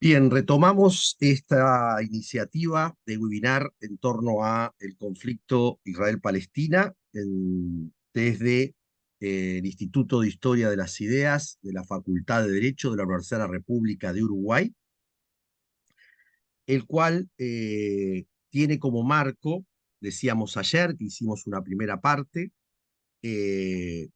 Bien, retomamos esta iniciativa de webinar en torno a el conflicto Israel-Palestina desde el Instituto de Historia de las Ideas de la Facultad de Derecho de la Universidad de la República de Uruguay, el cual tiene como marco, decíamos ayer que hicimos una primera parte, eh,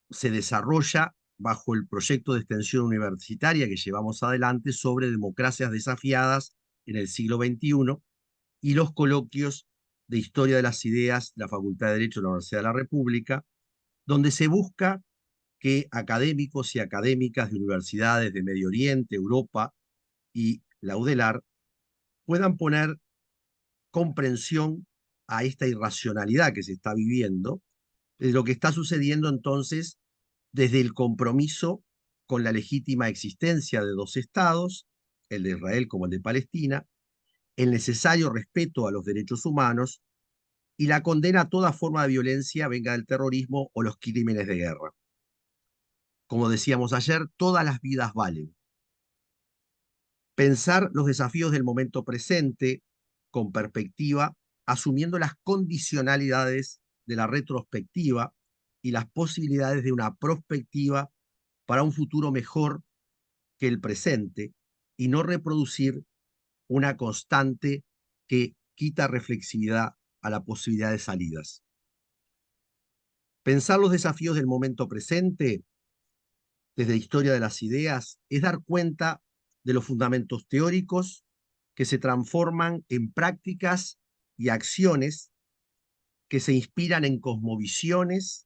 se desarrolla bajo el proyecto de extensión universitaria que llevamos adelante sobre democracias desafiadas en el siglo XXI y los coloquios de Historia de las Ideas de la Facultad de Derecho de la Universidad de la República, donde se busca que académicos y académicas de universidades de Medio Oriente, Europa y la UDELAR puedan poner comprensión a esta irracionalidad que se está viviendo, de lo que está sucediendo entonces desde el compromiso con la legítima existencia de dos estados, el de Israel como el de Palestina, el necesario respeto a los derechos humanos y la condena a toda forma de violencia, venga del terrorismo o los crímenes de guerra. Como decíamos ayer, todas las vidas valen. Pensar los desafíos del momento presente con perspectiva, asumiendo las condicionalidades de la retrospectiva y las posibilidades de una prospectiva para un futuro mejor que el presente y no reproducir una constante que quita reflexividad a la posibilidad de salidas. Pensar los desafíos del momento presente desde Historia de las Ideas es dar cuenta de los fundamentos teóricos que se transforman en prácticas y acciones que se inspiran en cosmovisiones,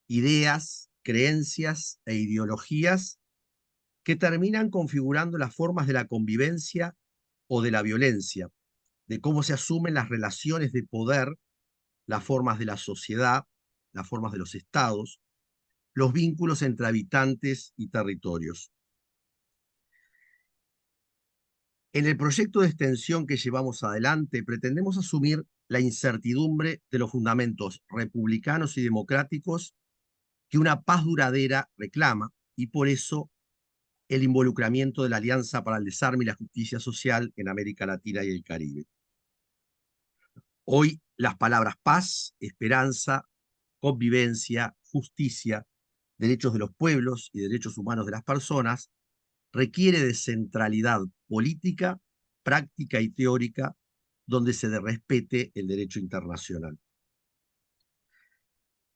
ideas, creencias e ideologías que terminan configurando las formas de la convivencia o de la violencia, de cómo se asumen las relaciones de poder, las formas de la sociedad, las formas de los estados, los vínculos entre habitantes y territorios. En el proyecto de extensión que llevamos adelante, pretendemos asumir la incertidumbre de los fundamentos republicanos y democráticos que una paz duradera reclama, y por eso el involucramiento de la Alianza para el Desarme y la Justicia Social en América Latina y el Caribe. Hoy las palabras paz, esperanza, convivencia, justicia, derechos de los pueblos y derechos humanos de las personas requiere de centralidad política, práctica y teórica, donde se respete el derecho internacional.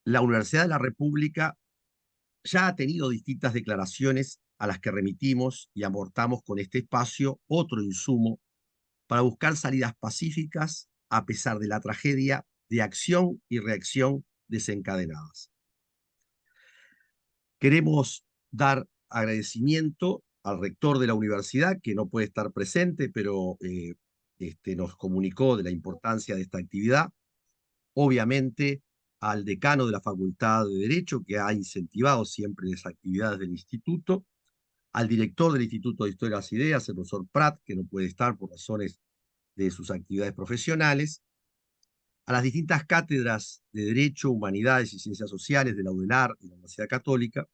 La Universidad de la República ya ha tenido distintas declaraciones a las que remitimos y aportamos con este espacio otro insumo para buscar salidas pacíficas a pesar de la tragedia de acción y reacción desencadenadas. Queremos dar agradecimiento al rector de la universidad, que no puede estar presente, pero nos comunicó de la importancia de esta actividad. Obviamente al decano de la Facultad de Derecho, que ha incentivado siempre las actividades del instituto, al director del Instituto de Historia de las Ideas, el profesor Prat, que no puede estar por razones de sus actividades profesionales, a las distintas cátedras de Derecho, Humanidades y Ciencias Sociales de la UDELAR y la Universidad Católica,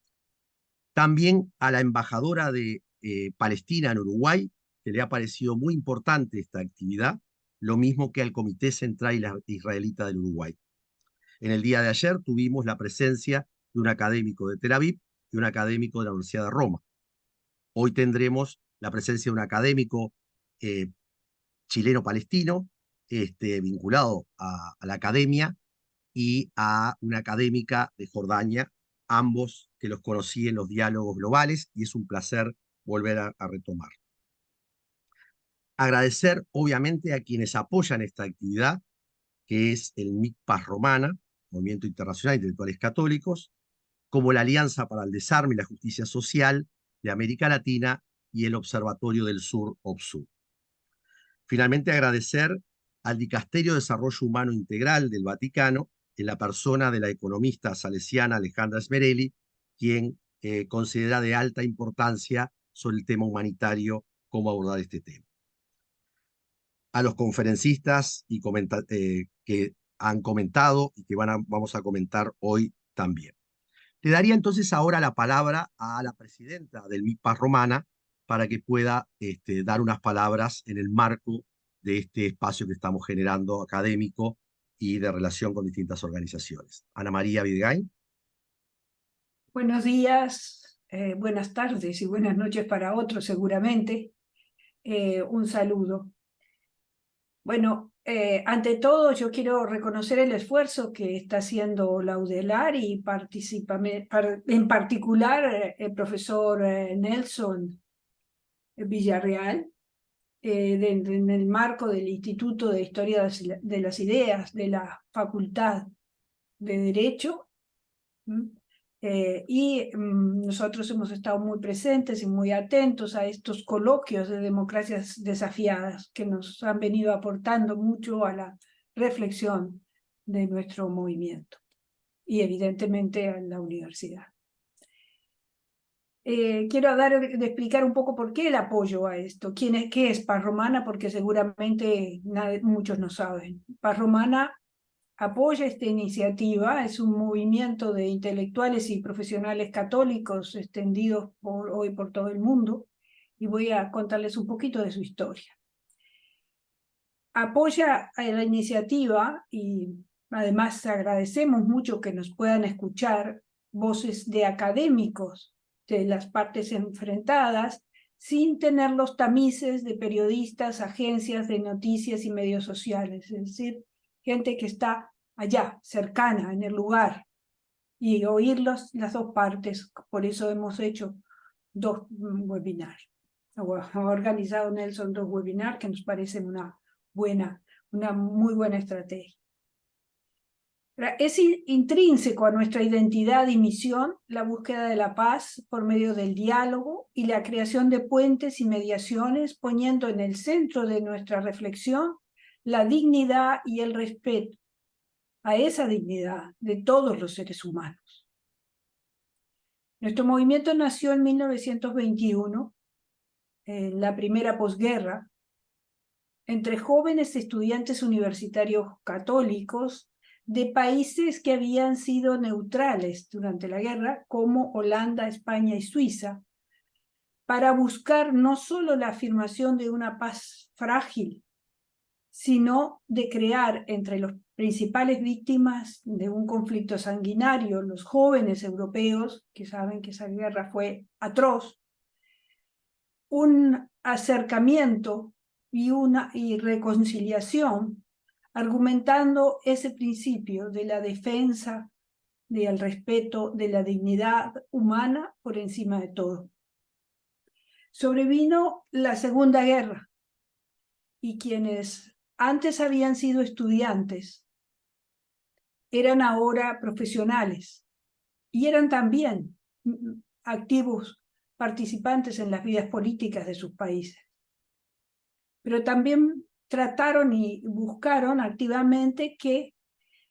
también a la embajadora de Palestina en Uruguay, que le ha parecido muy importante esta actividad, lo mismo que al Comité Central Israelita del Uruguay. En el día de ayer tuvimos la presencia de un académico de Tel Aviv y un académico de la Universidad de Roma. Hoy tendremos la presencia de un académico eh, chileno-palestino vinculado a la academia y a una académica de Jordania, ambos que los conocí en los diálogos globales y es un placer volver a retomar. Agradecer obviamente a quienes apoyan esta actividad, que es el MIC Paz Romana, Movimiento Internacional de Intelectuales Católicos, como la Alianza para el Desarme y la Justicia Social de América Latina y el Observatorio del Sur, OBSUR. Finalmente, agradecer al Dicasterio de Desarrollo Humano Integral del Vaticano, en la persona de la economista salesiana Alejandra Smerelli, quien considera de alta importancia sobre el tema humanitario cómo abordar este tema. A los conferencistas que han comentado y que vamos a comentar hoy también. Le daría entonces ahora la palabra a la presidenta del MIPAS Romana, para que pueda dar unas palabras en el marco de este espacio que estamos generando académico y de relación con distintas organizaciones. Ana María Vidgain. Buenos días, buenas tardes y buenas noches para otros seguramente. Un saludo. Bueno, ante todo yo quiero reconocer el esfuerzo que está haciendo la UDELAR y en particular el profesor Nelson Villarreal, en el marco del Instituto de Historia de las Ideas de la Facultad de Derecho. Nosotros hemos estado muy presentes y muy atentos a estos coloquios de democracias desafiadas que nos han venido aportando mucho a la reflexión de nuestro movimiento y evidentemente a la universidad. Quiero explicar un poco por qué el apoyo a esto. ¿Qué es Paz Romana? Porque seguramente muchos no saben. Paz Romana apoya esta iniciativa, es un movimiento de intelectuales y profesionales católicos extendidos hoy por todo el mundo, y voy a contarles un poquito de su historia. Apoya a la iniciativa y además agradecemos mucho que nos puedan escuchar voces de académicos de las partes enfrentadas, sin tener los tamices de periodistas, agencias de noticias y medios sociales, es decir, gente que está allá, cercana, en el lugar, y oír las dos partes. Por eso hemos hecho 2 webinars. Ha organizado Nelson 2 webinars que nos parecen una muy buena estrategia. Es intrínseco a nuestra identidad y misión la búsqueda de la paz por medio del diálogo y la creación de puentes y mediaciones, poniendo en el centro de nuestra reflexión la dignidad y el respeto a esa dignidad de todos los seres humanos. Nuestro movimiento nació en 1921, en la primera posguerra, entre jóvenes estudiantes universitarios católicos de países que habían sido neutrales durante la guerra, como Holanda, España y Suiza, para buscar no solo la afirmación de una paz frágil, sino de crear entre los principales víctimas de un conflicto sanguinario, los jóvenes europeos, que saben que esa guerra fue atroz, un acercamiento y reconciliación, argumentando ese principio de la defensa, del respeto, de la dignidad humana por encima de todo. Sobrevino la Segunda Guerra y quienes antes habían sido estudiantes eran ahora profesionales y eran también activos participantes en las vidas políticas de sus países. Pero también trataron y buscaron activamente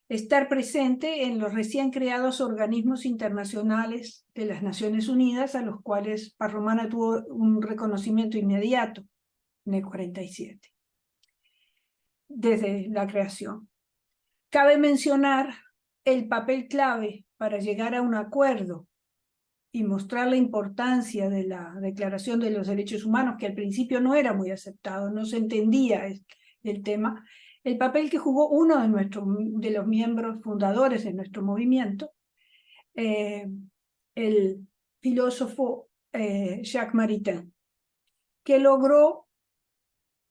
estar presente en los recién creados organismos internacionales de las Naciones Unidas, a los cuales Paz Romana tuvo un reconocimiento inmediato en el 47, desde la creación. Cabe mencionar el papel clave para llegar a un acuerdo y mostrar la importancia de la Declaración de los Derechos Humanos, que al principio no era muy aceptado, no se entendía el tema, el papel que jugó uno de los miembros fundadores de nuestro movimiento, el filósofo Jacques Maritain, que logró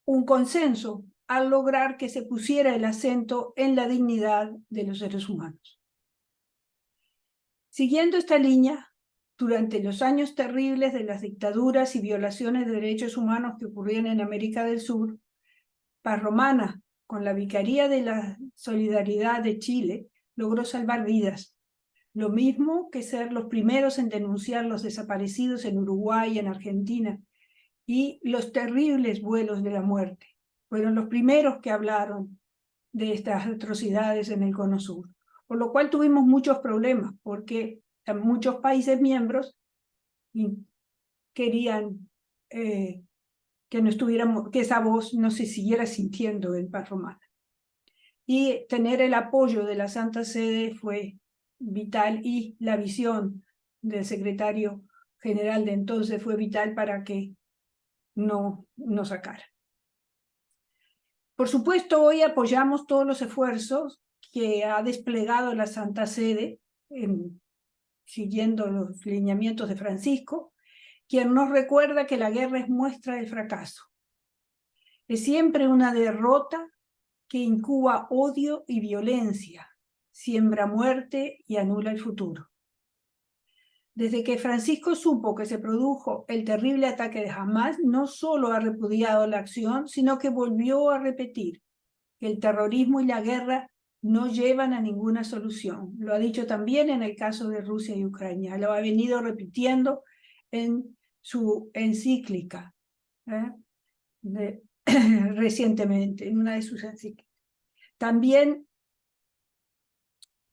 un consenso al lograr que se pusiera el acento en la dignidad de los seres humanos. Siguiendo esta línea, durante los años terribles de las dictaduras y violaciones de derechos humanos que ocurrían en América del Sur, Paz Romana, con la Vicaría de la Solidaridad de Chile, logró salvar vidas. Lo mismo que ser los primeros en denunciar los desaparecidos en Uruguay y en Argentina, y los terribles vuelos de la muerte. Fueron los primeros que hablaron de estas atrocidades en el Cono Sur. Por lo cual tuvimos muchos problemas, porque muchos países miembros querían que no estuviéramos, que esa voz no se siguiera sintiendo en Paz Romana. Y tener el apoyo de la Santa Sede fue vital, y la visión del secretario general de entonces fue vital para que no sacara. Por supuesto, hoy apoyamos todos los esfuerzos que ha desplegado la Santa Sede, siguiendo los lineamientos de Francisco, quien nos recuerda que la guerra es muestra del fracaso. Es siempre una derrota que incuba odio y violencia, siembra muerte y anula el futuro. Desde que Francisco supo que se produjo el terrible ataque de Hamás, no solo ha repudiado la acción, sino que volvió a repetir que el terrorismo y la guerra no llevan a ninguna solución. Lo ha dicho también en el caso de Rusia y Ucrania. Lo ha venido repitiendo en su encíclica recientemente, en una de sus encíclicas. También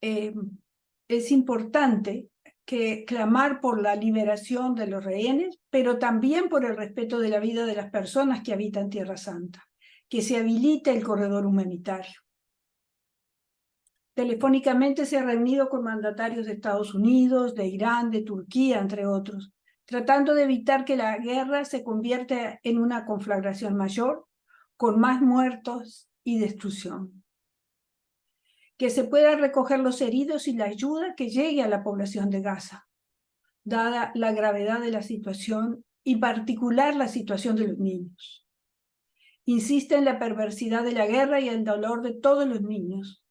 es importante clamar por la liberación de los rehenes, pero también por el respeto de la vida de las personas que habitan Tierra Santa, que se habilite el corredor humanitario. Telefónicamente se ha reunido con mandatarios de Estados Unidos, de Irán, de Turquía, entre otros, tratando de evitar que la guerra se convierta en una conflagración mayor, con más muertos y destrucción. Que se puedan recoger los heridos y la ayuda que llegue a la población de Gaza, dada la gravedad de la situación y particular la situación de los niños. Insiste en la perversidad de la guerra y el dolor de todos los niños,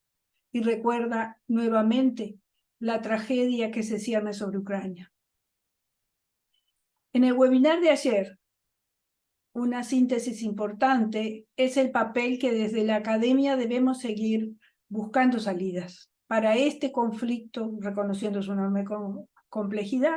y recuerda nuevamente la tragedia que se cierne sobre Ucrania. En el webinar de ayer, una síntesis importante es el papel que desde la academia debemos seguir buscando salidas para este conflicto, reconociendo su enorme complejidad,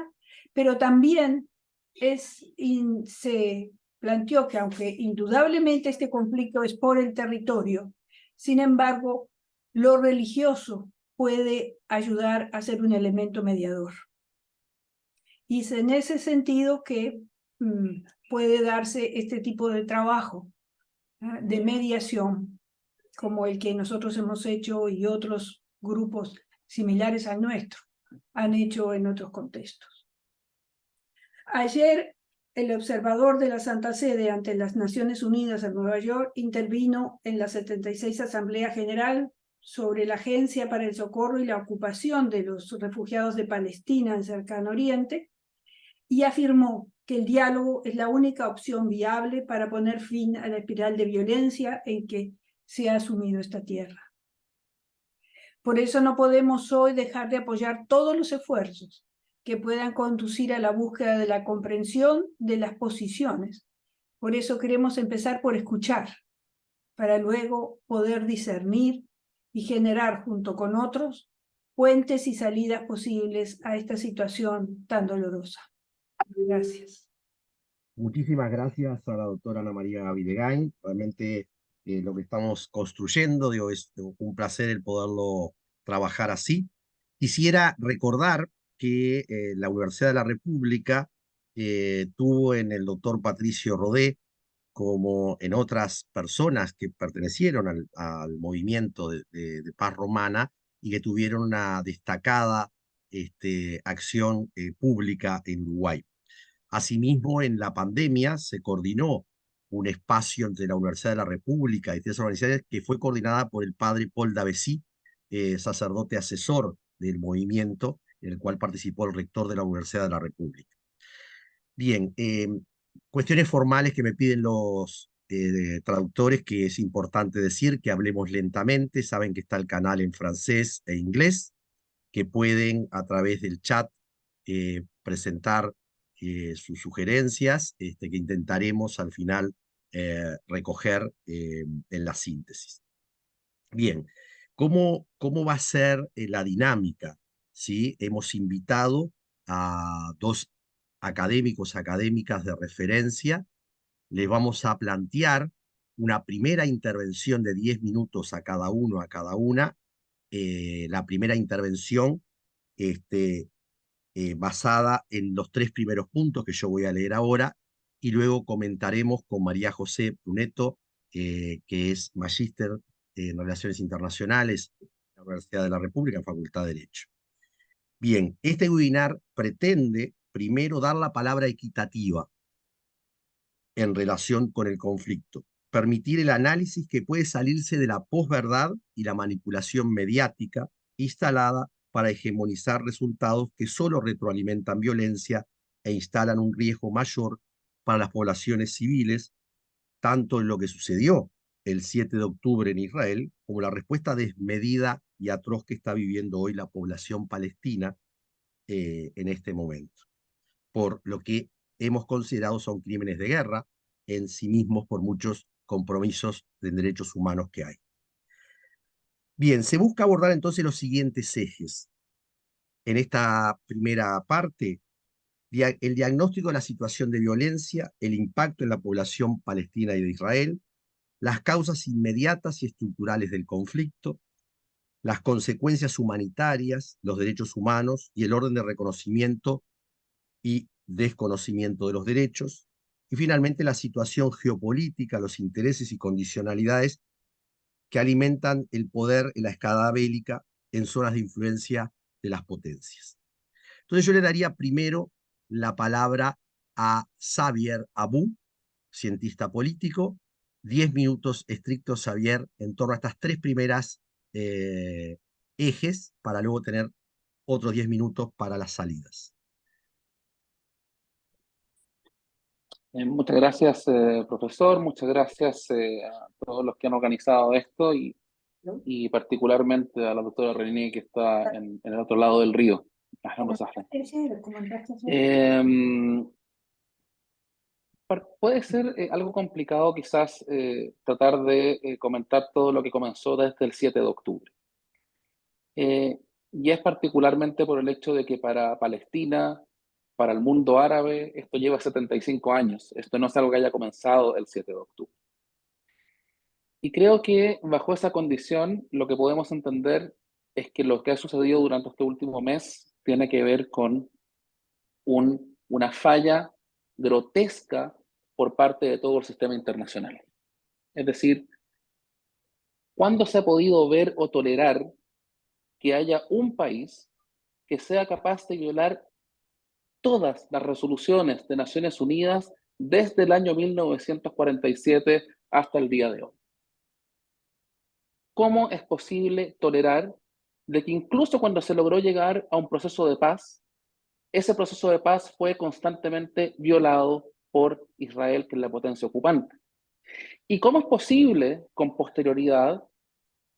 pero también se planteó que aunque indudablemente este conflicto es por el territorio, sin embargo, lo religioso puede ayudar a ser un elemento mediador. Y es en ese sentido que puede darse este tipo de trabajo de mediación, como el que nosotros hemos hecho y otros grupos similares al nuestro han hecho en otros contextos. Ayer, el observador de la Santa Sede ante las Naciones Unidas en Nueva York intervino en la 76 Asamblea General sobre la Agencia para el Socorro y la Ocupación de los Refugiados de Palestina en Cercano Oriente y afirmó que el diálogo es la única opción viable para poner fin a la espiral de violencia en que se ha asumido esta tierra. Por eso no podemos hoy dejar de apoyar todos los esfuerzos que puedan conducir a la búsqueda de la comprensión de las posiciones. Por eso queremos empezar por escuchar, para luego poder discernir y generar junto con otros puentes y salidas posibles a esta situación tan dolorosa. Gracias. Muchísimas gracias a la doctora Ana María Videgain. Realmente lo que estamos construyendo, digo, es un placer el poderlo trabajar así. Quisiera recordar que la Universidad de la República tuvo en el doctor Patricio Rodé, como en otras personas que pertenecieron al movimiento de paz romana y que tuvieron una destacada acción pública en Uruguay. Asimismo, en la pandemia se coordinó un espacio entre la Universidad de la República y tres organizaciones que fue coordinada por el padre Paul Davesí, sacerdote asesor del movimiento, en el cual participó el rector de la Universidad de la República. Bien, cuestiones formales que me piden los traductores, que es importante decir que hablemos lentamente. Saben que está el canal en francés e inglés, que pueden a través del chat presentar sus sugerencias, que intentaremos al final recoger en la síntesis. Bien, ¿cómo va a ser la dinámica? ¿Sí? Hemos invitado a dos académicas de referencia. Les vamos a plantear una primera intervención de 10 minutos a cada uno, a cada una. La primera intervención basada en los tres primeros puntos que yo voy a leer ahora, y luego comentaremos con María José Bruneto, que es magíster en Relaciones Internacionales en la Universidad de la República, en Facultad de Derecho. Bien, este webinar pretende primero dar la palabra equitativa. en relación con el conflicto, permitir el análisis que puede salirse de la posverdad y la manipulación mediática instalada para hegemonizar resultados que solo retroalimentan violencia e instalan un riesgo mayor para las poblaciones civiles, tanto en lo que sucedió el 7 de octubre en Israel, como la respuesta desmedida y atroz que está viviendo hoy la población palestina en este momento, por lo que hemos considerado son crímenes de guerra en sí mismos por muchos compromisos de derechos humanos que hay. Bien, se busca abordar entonces los siguientes ejes. En esta primera parte, el diagnóstico de la situación de violencia, el impacto en la población palestina y de Israel, las causas inmediatas y estructurales del conflicto, las consecuencias humanitarias, los derechos humanos y el orden de reconocimiento y desconocimiento de los derechos, y finalmente la situación geopolítica, los intereses y condicionalidades que alimentan el poder en la escalada bélica en zonas de influencia de las potencias. Entonces yo le daría primero la palabra a Xavier Abou, cientista político. 10 minutos estrictos, Xavier, en torno a estas tres primeras ejes, para luego tener otros 10 minutos para las salidas. Muchas gracias, profesor. Muchas gracias a todos los que han organizado esto y particularmente a la doctora René, que está en el otro lado del río. Puede ser algo complicado quizás tratar de comentar todo lo que comenzó desde el 7 de octubre. Y es particularmente por el hecho de que para Palestina, para el mundo árabe, esto lleva 75 años. Esto no es algo que haya comenzado el 7 de octubre. Y creo que bajo esa condición lo que podemos entender es que lo que ha sucedido durante este último mes tiene que ver con una falla grotesca por parte de todo el sistema internacional. Es decir, ¿cuándo se ha podido ver o tolerar que haya un país que sea capaz de violar todas las resoluciones de Naciones Unidas desde el año 1947 hasta el día de hoy? ¿Cómo es posible tolerar de que incluso cuando se logró llegar a un proceso de paz, ese proceso de paz fue constantemente violado por Israel, que es la potencia ocupante? ¿Y cómo es posible, con posterioridad,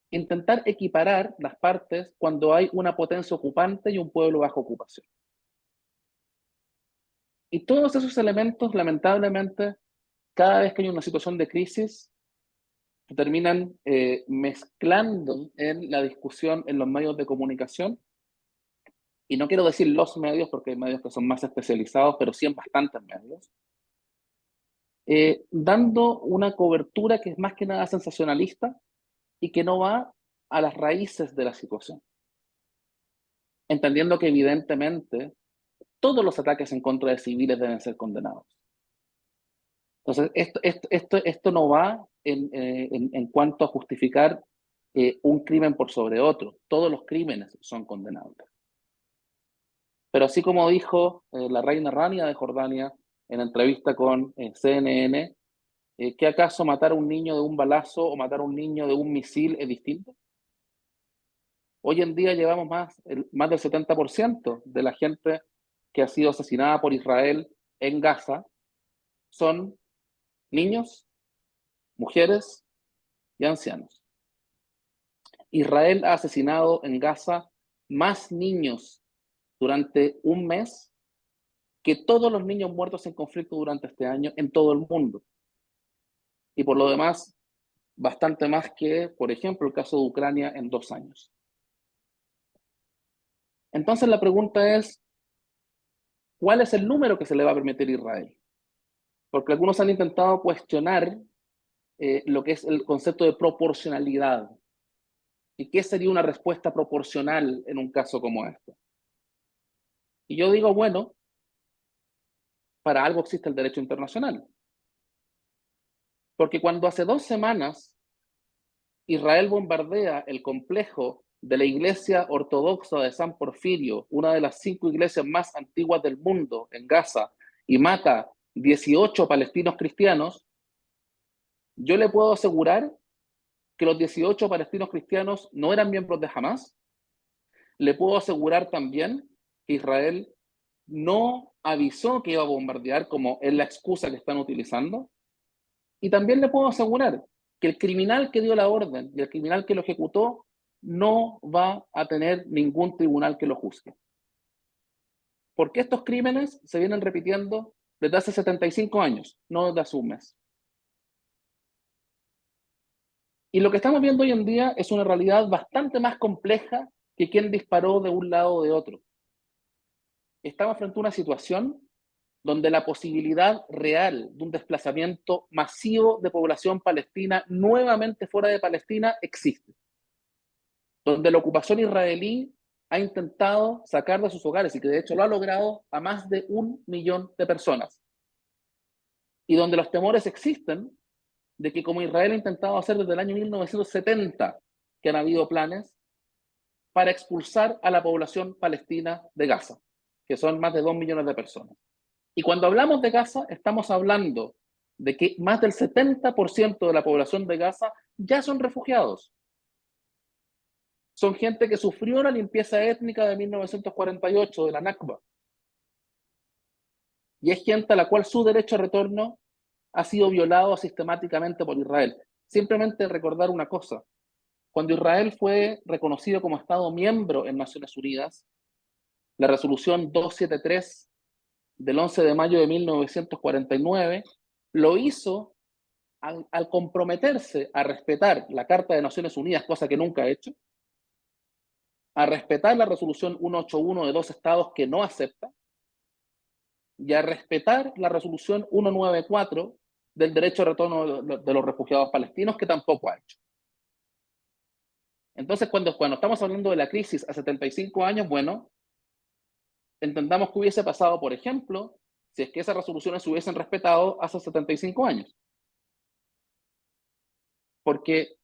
intentar equiparar las partes cuando hay una potencia ocupante y un pueblo bajo ocupación? Y todos esos elementos, lamentablemente, cada vez que hay una situación de crisis, se terminan mezclando en la discusión en los medios de comunicación. Y no quiero decir los medios, porque hay medios que son más especializados, pero sí en bastantes medios, dando una cobertura que es más que nada sensacionalista y que no va a las raíces de la situación. Entendiendo que evidentemente todos los ataques en contra de civiles deben ser condenados. Entonces, esto no va en cuanto a justificar un crimen por sobre otro. Todos los crímenes son condenables. Pero así como dijo la reina Rania de Jordania en entrevista con CNN, ¿qué acaso matar a un niño de un balazo o matar a un niño de un misil es distinto? Hoy en día llevamos más del 70% de la gente que ha sido asesinada por Israel en Gaza son niños, mujeres y ancianos. Israel ha asesinado en Gaza más niños durante un mes que todos los niños muertos en conflicto durante este año en todo el mundo. Y por lo demás, bastante más que, por ejemplo, el caso de Ucrania en 2 años. Entonces la pregunta es, ¿cuál es el número que se le va a permitir a Israel? Porque algunos han intentado cuestionar lo que es el concepto de proporcionalidad. ¿Y qué sería una respuesta proporcional en un caso como este? Y yo digo, bueno, para algo existe el derecho internacional. Porque cuando hace 2 semanas Israel bombardea el complejo de la iglesia ortodoxa de San Porfirio, una de las 5 iglesias más antiguas del mundo en Gaza, y mata 18 palestinos cristianos, yo le puedo asegurar que los 18 palestinos cristianos no eran miembros de Hamas. Le puedo asegurar también que Israel no avisó que iba a bombardear, como es la excusa que están utilizando. Y también le puedo asegurar que el criminal que dio la orden y el criminal que lo ejecutó no va a tener ningún tribunal que lo juzgue. Porque estos crímenes se vienen repitiendo desde hace 75 años, no desde hace un mes. Y lo que estamos viendo hoy en día es una realidad bastante más compleja que quién disparó de un lado o de otro. Estamos frente a una situación donde la posibilidad real de un desplazamiento masivo de población palestina nuevamente fuera de Palestina existe. Donde la ocupación israelí ha intentado sacar de sus hogares, y que de hecho lo ha logrado, a más de 1 millón de personas. Y donde los temores existen de que, como Israel ha intentado hacer desde el año 1970, que han habido planes para expulsar a la población palestina de Gaza, que son más de 2 millones de personas. Y cuando hablamos de Gaza, estamos hablando de que más del 70% de la población de Gaza ya son refugiados. Son gente que sufrió la limpieza étnica de 1948, de la Nakba. Y es gente a la cual su derecho a retorno ha sido violado sistemáticamente por Israel. Simplemente recordar una cosa. Cuando Israel fue reconocido como Estado miembro en Naciones Unidas, la resolución 273 del 11 de mayo de 1949 lo hizo al comprometerse a respetar la Carta de Naciones Unidas, cosa que nunca ha hecho, a respetar la resolución 181 de 2 estados que no acepta, y a respetar la resolución 194 del derecho a retorno de los refugiados palestinos, que tampoco ha hecho. Entonces, cuando estamos hablando de la crisis a 75 años, bueno, entendamos que hubiese pasado, por ejemplo, si es que esas resoluciones se hubiesen respetado hace 75 años. Porque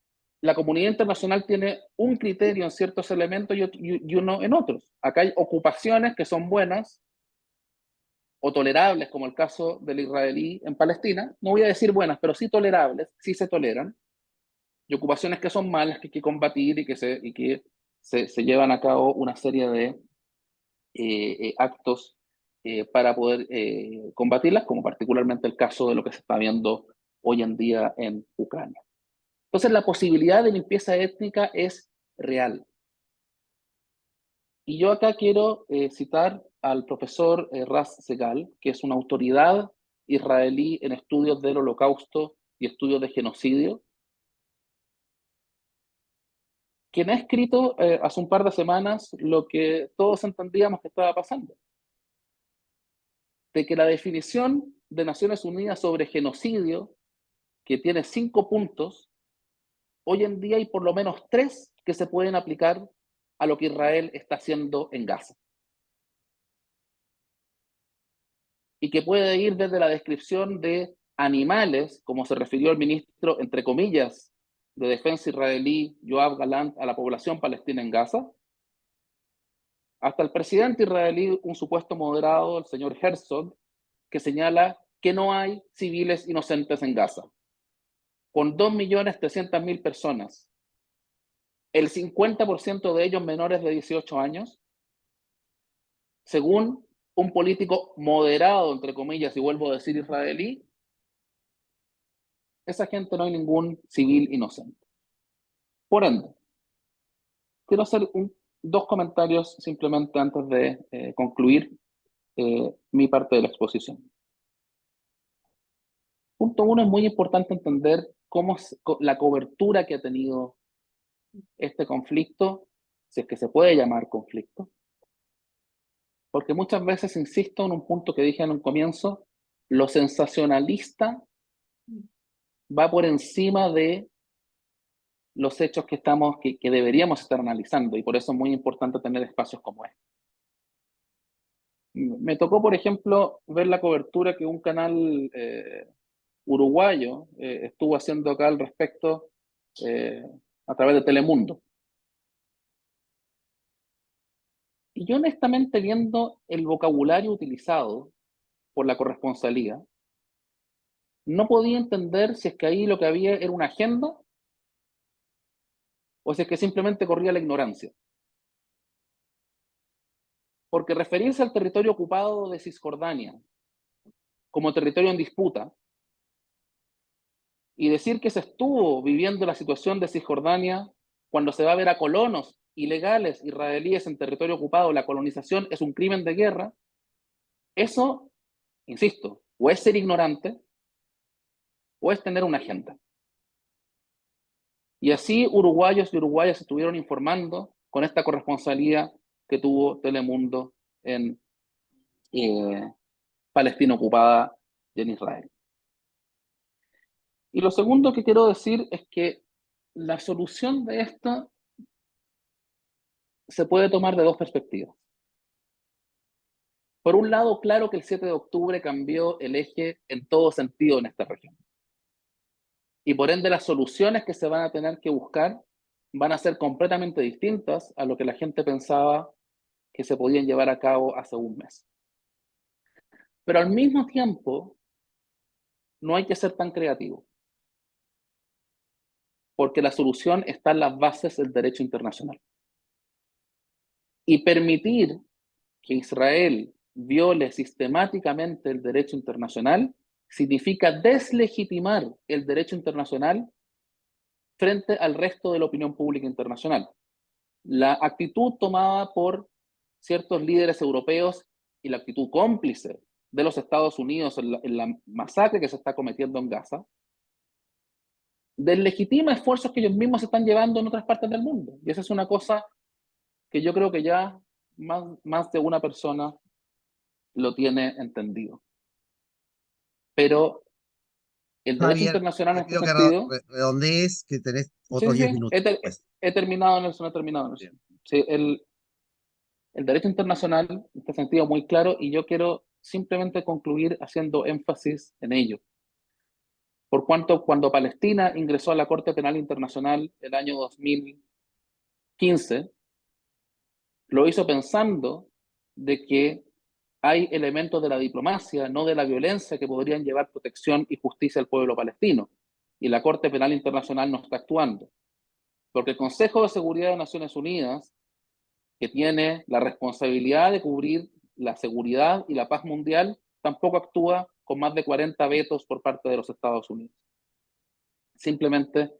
la comunidad internacional tiene un criterio en ciertos elementos y uno en otros. Acá hay ocupaciones que son buenas o tolerables, como el caso del israelí en Palestina. No voy a decir buenas, pero sí tolerables, sí se toleran. Y ocupaciones que son malas, que hay que combatir y que se llevan a cabo una serie de actos para poder combatirlas, como particularmente el caso de lo que se está viendo hoy en día en Ucrania. Entonces, la posibilidad de limpieza étnica es real. Y yo acá quiero citar al profesor Ras Segal, que es una autoridad israelí en estudios del Holocausto y estudios de genocidio, quien ha escrito hace un par de semanas lo que todos entendíamos que estaba pasando. De que la definición de Naciones Unidas sobre genocidio, que tiene 5 puntos, hoy en día hay por lo menos 3 que se pueden aplicar a lo que Israel está haciendo en Gaza. Y que puede ir desde la descripción de animales, como se refirió el ministro, entre comillas, de Defensa israelí, Yoav Galant, a la población palestina en Gaza, hasta el presidente israelí, un supuesto moderado, el señor Herzog, que señala que no hay civiles inocentes en Gaza, con 2.300.000 personas, el 50% de ellos menores de 18 años, según un político moderado, entre comillas, y vuelvo a decir israelí, esa gente no hay ningún civil inocente. Por ende, quiero hacer 2 comentarios simplemente antes de concluir mi parte de la exposición. Punto 1, es muy importante entender cómo la cobertura que ha tenido este conflicto, si es que se puede llamar conflicto, porque muchas veces insisto en un punto que dije en un comienzo, lo sensacionalista va por encima de los hechos que deberíamos estar analizando, y por eso es muy importante tener espacios como este. Me tocó, por ejemplo, ver la cobertura que un canal uruguayo estuvo haciendo acá al respecto a través de Telemundo. Y yo honestamente, viendo el vocabulario utilizado por la corresponsalía, no podía entender si es que ahí lo que había era una agenda o si es que simplemente corría la ignorancia. Porque referirse al territorio ocupado de Cisjordania como territorio en disputa y decir que se estuvo viviendo la situación de Cisjordania cuando se va a ver a colonos ilegales israelíes en territorio ocupado, la colonización es un crimen de guerra, eso, insisto, o es ser ignorante o es tener una agenda. Y así uruguayos y uruguayas estuvieron informando con esta corresponsalía que tuvo Telemundo en Palestina ocupada y en Israel. Y lo segundo que quiero decir es que la solución de esto se puede tomar de dos perspectivas. Por un lado, claro que el 7 de octubre cambió el eje en todo sentido en esta región. Y por ende las soluciones que se van a tener que buscar van a ser completamente distintas a lo que la gente pensaba que se podían llevar a cabo hace un mes. Pero al mismo tiempo, no hay que ser tan creativo, porque la solución está en las bases del derecho internacional. Y permitir que Israel viole sistemáticamente el derecho internacional significa deslegitimar el derecho internacional frente al resto de la opinión pública internacional. La actitud tomada por ciertos líderes europeos y la actitud cómplice de los Estados Unidos en la masacre que se está cometiendo en Gaza, deslegitima esfuerzos que ellos mismos están llevando en otras partes del mundo. Y esa es una cosa que yo creo que ya más de una persona lo tiene entendido. Pero el derecho Javier, internacional te en este pido que sentido... redondees, que tenés Sí, otros sí, 10 sí. minutos después. He terminado, Nelson, he terminado, Nelson. Sí, el derecho internacional en este sentido muy claro y yo quiero simplemente concluir haciendo énfasis en ello. Por cuanto cuando Palestina ingresó a la Corte Penal Internacional el año 2015, lo hizo pensando de que hay elementos de la diplomacia, no de la violencia, que podrían llevar protección y justicia al pueblo palestino. Y la Corte Penal Internacional no está actuando. Porque el Consejo de Seguridad de Naciones Unidas, que tiene la responsabilidad de cubrir la seguridad y la paz mundial, tampoco actúa con más de 40 vetos por parte de los Estados Unidos. Simplemente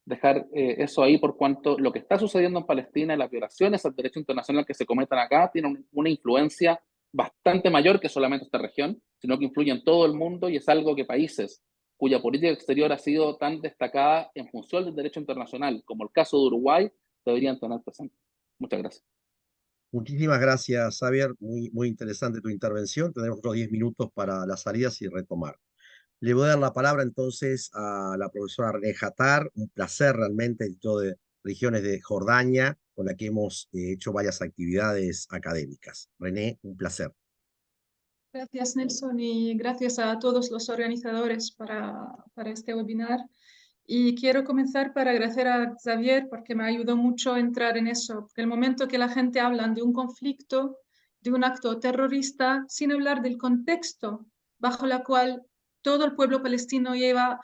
dejar eso ahí por cuanto lo que está sucediendo en Palestina y las violaciones al derecho internacional que se cometan acá tienen una influencia bastante mayor que solamente esta región, sino que influye en todo el mundo y es algo que países cuya política exterior ha sido tan destacada en función del derecho internacional, como el caso de Uruguay, deberían tener presente. Muchas gracias. Muchísimas gracias, Javier. Muy interesante tu intervención. Tenemos otros 10 minutos para las salidas y retomar. Le voy a dar la palabra entonces a la profesora René Jatar. Un placer realmente, editor de Regiones de Jordania, con la que hemos hecho varias actividades académicas. René, un placer. Gracias, Nelson, y gracias a todos los organizadores para este webinar. Y quiero comenzar para agradecer a Xavier porque me ayudó mucho a entrar en eso. Porque el momento que la gente habla de un conflicto, de un acto terrorista, sin hablar del contexto bajo el cual todo el pueblo palestino lleva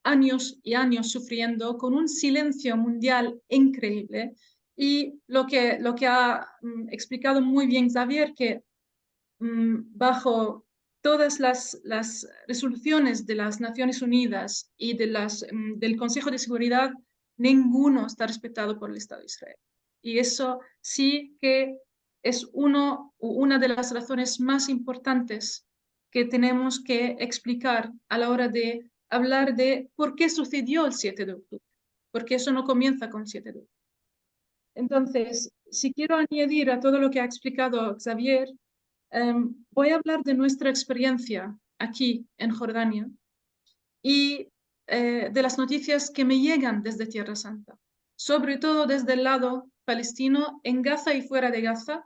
años y años sufriendo, con un silencio mundial increíble. Y lo que ha explicado muy bien Xavier, que bajo todas las resoluciones de las Naciones Unidas y del Consejo de Seguridad, ninguno está respetado por el Estado de Israel. Y eso sí que es una de las razones más importantes que tenemos que explicar a la hora de hablar de por qué sucedió el 7 de octubre, porque eso no comienza con el 7 de octubre. Entonces, si quiero añadir a todo lo que ha explicado Xavier, voy a hablar de nuestra experiencia aquí en Jordania y de las noticias que me llegan desde Tierra Santa, sobre todo desde el lado palestino, en Gaza y fuera de Gaza,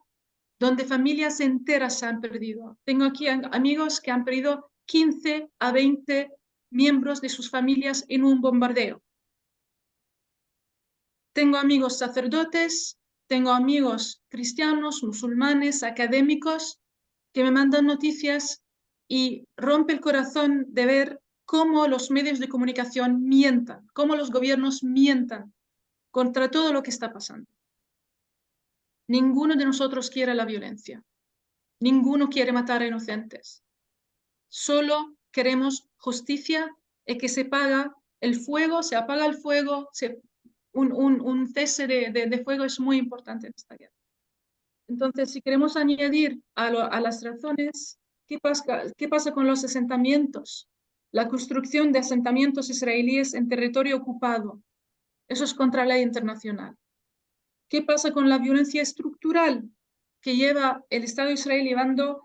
donde familias enteras se han perdido. Tengo aquí amigos que han perdido 15 a 20 miembros de sus familias en un bombardeo. Tengo amigos sacerdotes, tengo amigos cristianos, musulmanes, académicos, que me mandan noticias y rompe el corazón de ver cómo los medios de comunicación mientan, cómo los gobiernos mientan contra todo lo que está pasando. Ninguno de nosotros quiere la violencia. Ninguno quiere matar a inocentes. Solo queremos justicia y que se apaga el fuego, un cese de fuego es muy importante en esta guerra. Entonces, si queremos añadir a las razones, ¿qué pasa con los asentamientos? La construcción de asentamientos israelíes en territorio ocupado. Eso es contra la ley internacional. ¿Qué pasa con la violencia estructural que lleva el Estado de Israel llevando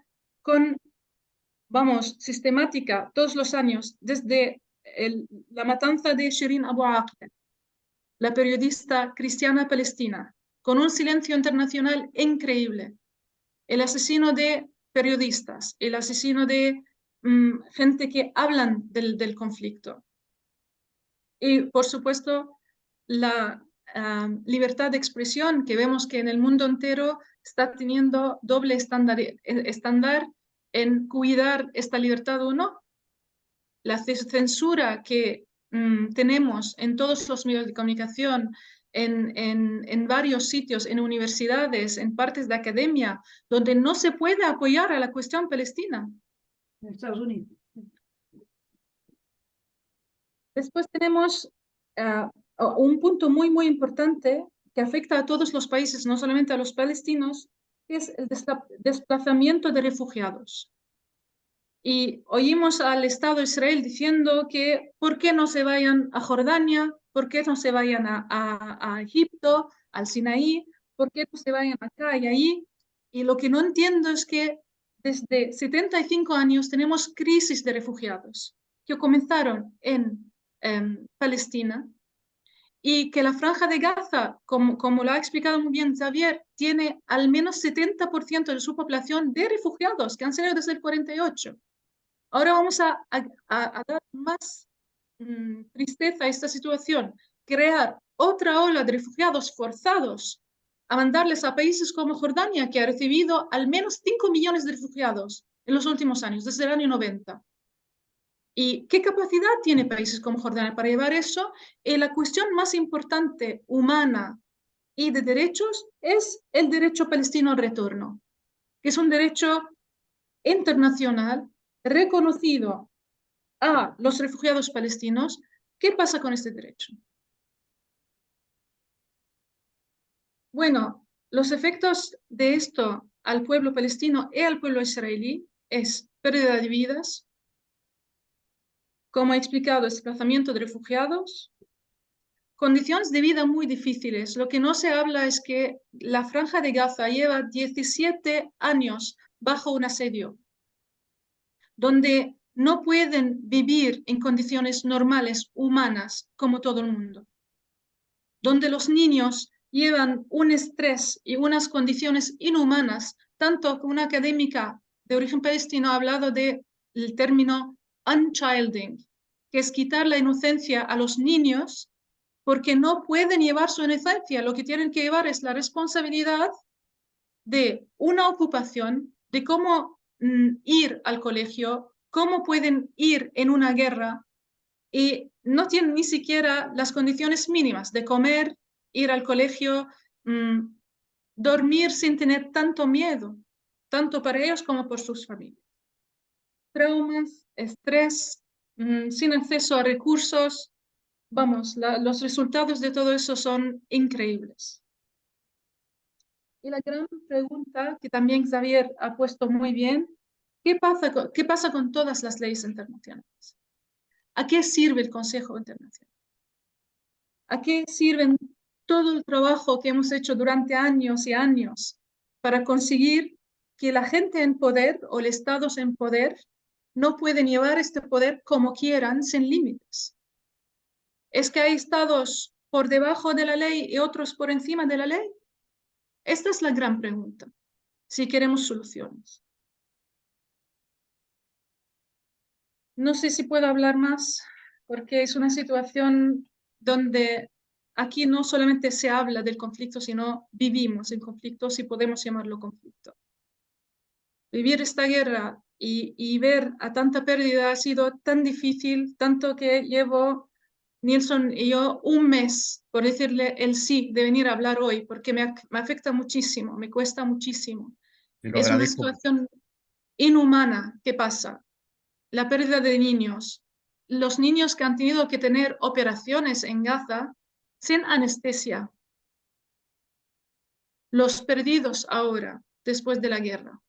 sistemática todos los años, desde la matanza de Shirin Abu Akleh, la periodista cristiana palestina, con un silencio internacional increíble, el asesino de periodistas, el asesino de gente que hablan del conflicto. Y, por supuesto, la libertad de expresión, que vemos que en el mundo entero está teniendo doble estándar en cuidar esta libertad o no. La censura que tenemos en todos los medios de comunicación, en varios sitios, en universidades, en partes de academia, donde no se puede apoyar a la cuestión palestina. En Estados Unidos. Después tenemos un punto muy, muy importante que afecta a todos los países, no solamente a los palestinos, que es el desplazamiento de refugiados. Y oímos al Estado de Israel diciendo que ¿por qué no se vayan a Jordania? ¿Por qué no se vayan a Egipto, al Sinaí? ¿Por qué no se vayan acá y ahí? Y lo que no entiendo es que desde 75 años tenemos crisis de refugiados que comenzaron en Palestina, y que la Franja de Gaza, como lo ha explicado muy bien Xavier, tiene al menos 70% de su población de refugiados que han salido desde el 48. Ahora vamos a dar más tristeza a esta situación, crear otra ola de refugiados forzados, a mandarles a países como Jordania, que ha recibido al menos 5 millones de refugiados en los últimos años, desde el año 90. ¿Y qué capacidad tiene países como Jordania para llevar eso? Y la cuestión más importante, humana y de derechos, es el derecho palestino al retorno, que es un derecho internacional reconocido a los refugiados palestinos. ¿Qué pasa con este derecho? Bueno, los efectos de esto al pueblo palestino y al pueblo israelí es pérdida de vidas, como he explicado, desplazamiento de refugiados, condiciones de vida muy difíciles. Lo que no se habla es que la Franja de Gaza lleva 17 años bajo un asedio, donde no pueden vivir en condiciones normales, humanas, como todo el mundo, donde los niños llevan un estrés y unas condiciones inhumanas. Tanto que una académica de origen palestino ha hablado del término unchilding, que es quitar la inocencia a los niños porque no pueden llevar su inocencia. Lo que tienen que llevar es la responsabilidad de una ocupación, de cómo ir al colegio, cómo pueden ir en una guerra, y no tienen ni siquiera las condiciones mínimas de comer, ir al colegio, dormir sin tener tanto miedo, tanto para ellos como por sus familias. Traumas, estrés, sin acceso a recursos. Vamos, los resultados de todo eso son increíbles. Y la gran pregunta que también Xavier ha puesto muy bien, ¿qué pasa con todas las leyes internacionales? ¿A qué sirve el Consejo Internacional? ¿A qué sirve todo el trabajo que hemos hecho durante años y años para conseguir que la gente en poder o los estados en poder no pueden llevar este poder como quieran, sin límites? ¿Es que hay estados por debajo de la ley y otros por encima de la ley? Esta es la gran pregunta, si queremos soluciones. No sé si puedo hablar más, porque es una situación donde aquí no solamente se habla del conflicto, sino vivimos en conflicto, si podemos llamarlo conflicto. Vivir esta guerra y ver a tanta pérdida ha sido tan difícil, tanto que llevo, Nilsson y yo, un mes por decirle el sí de venir a hablar hoy, porque me afecta muchísimo, me cuesta muchísimo. Te lo Es una agradezco. situación inhumana que pasa. La pérdida de niños, los niños que han tenido que tener operaciones en Gaza sin anestesia, los perdidos ahora, después de la guerra.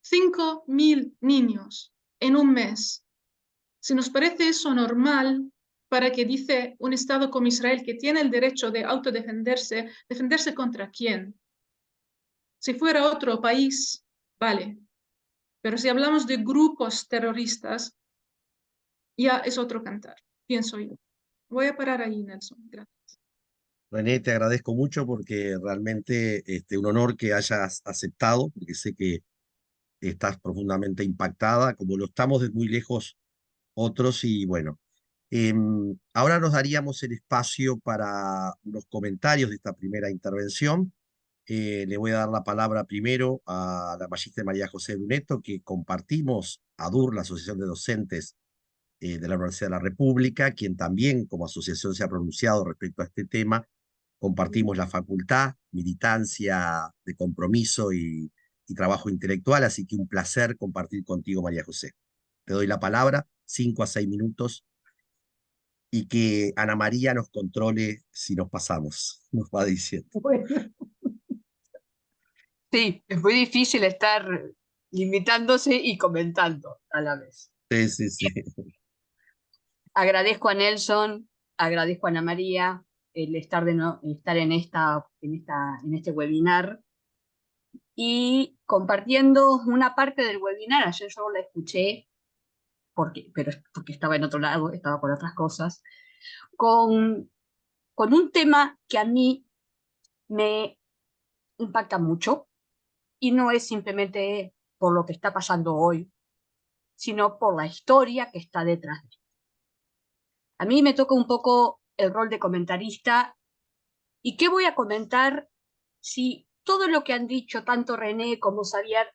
5.000 niños en un mes. Si nos parece eso normal, para que dice un Estado como Israel que tiene el derecho de autodefenderse, ¿defenderse contra quién? Si fuera otro país, vale. Pero si hablamos de grupos terroristas, ya es otro cantar, pienso yo. Voy a parar ahí, Nelson. Gracias. René, te agradezco mucho porque realmente un honor que hayas aceptado, porque sé que estás profundamente impactada, como lo estamos de muy lejos otros, y bueno, ahora nos daríamos el espacio para los comentarios de esta primera intervención. Le voy a dar la palabra primero a la magíster María José Bruneto, que compartimos ADUR, la Asociación de Docentes de la Universidad de la República, quien también como asociación se ha pronunciado respecto a este tema. Compartimos la facultad, militancia de compromiso y trabajo intelectual, así que un placer compartir contigo, María José. Te doy la palabra, 5 a 6 minutos, y que Ana María nos controle si nos pasamos, nos va diciendo. Bueno, Sí, es muy difícil estar limitándose y comentando a la vez. Sí, sí, sí. Agradezco a Nelson, agradezco a Ana María el estar en este webinar y compartiendo una parte del webinar. Ayer yo la escuché, pero porque estaba en otro lado, estaba con otras cosas, con un tema que a mí me impacta mucho y no es simplemente por lo que está pasando hoy, sino por la historia que está detrás de esto. A mí me toca un poco el rol de comentarista. ¿Y qué voy a comentar si todo lo que han dicho tanto René como Xavier,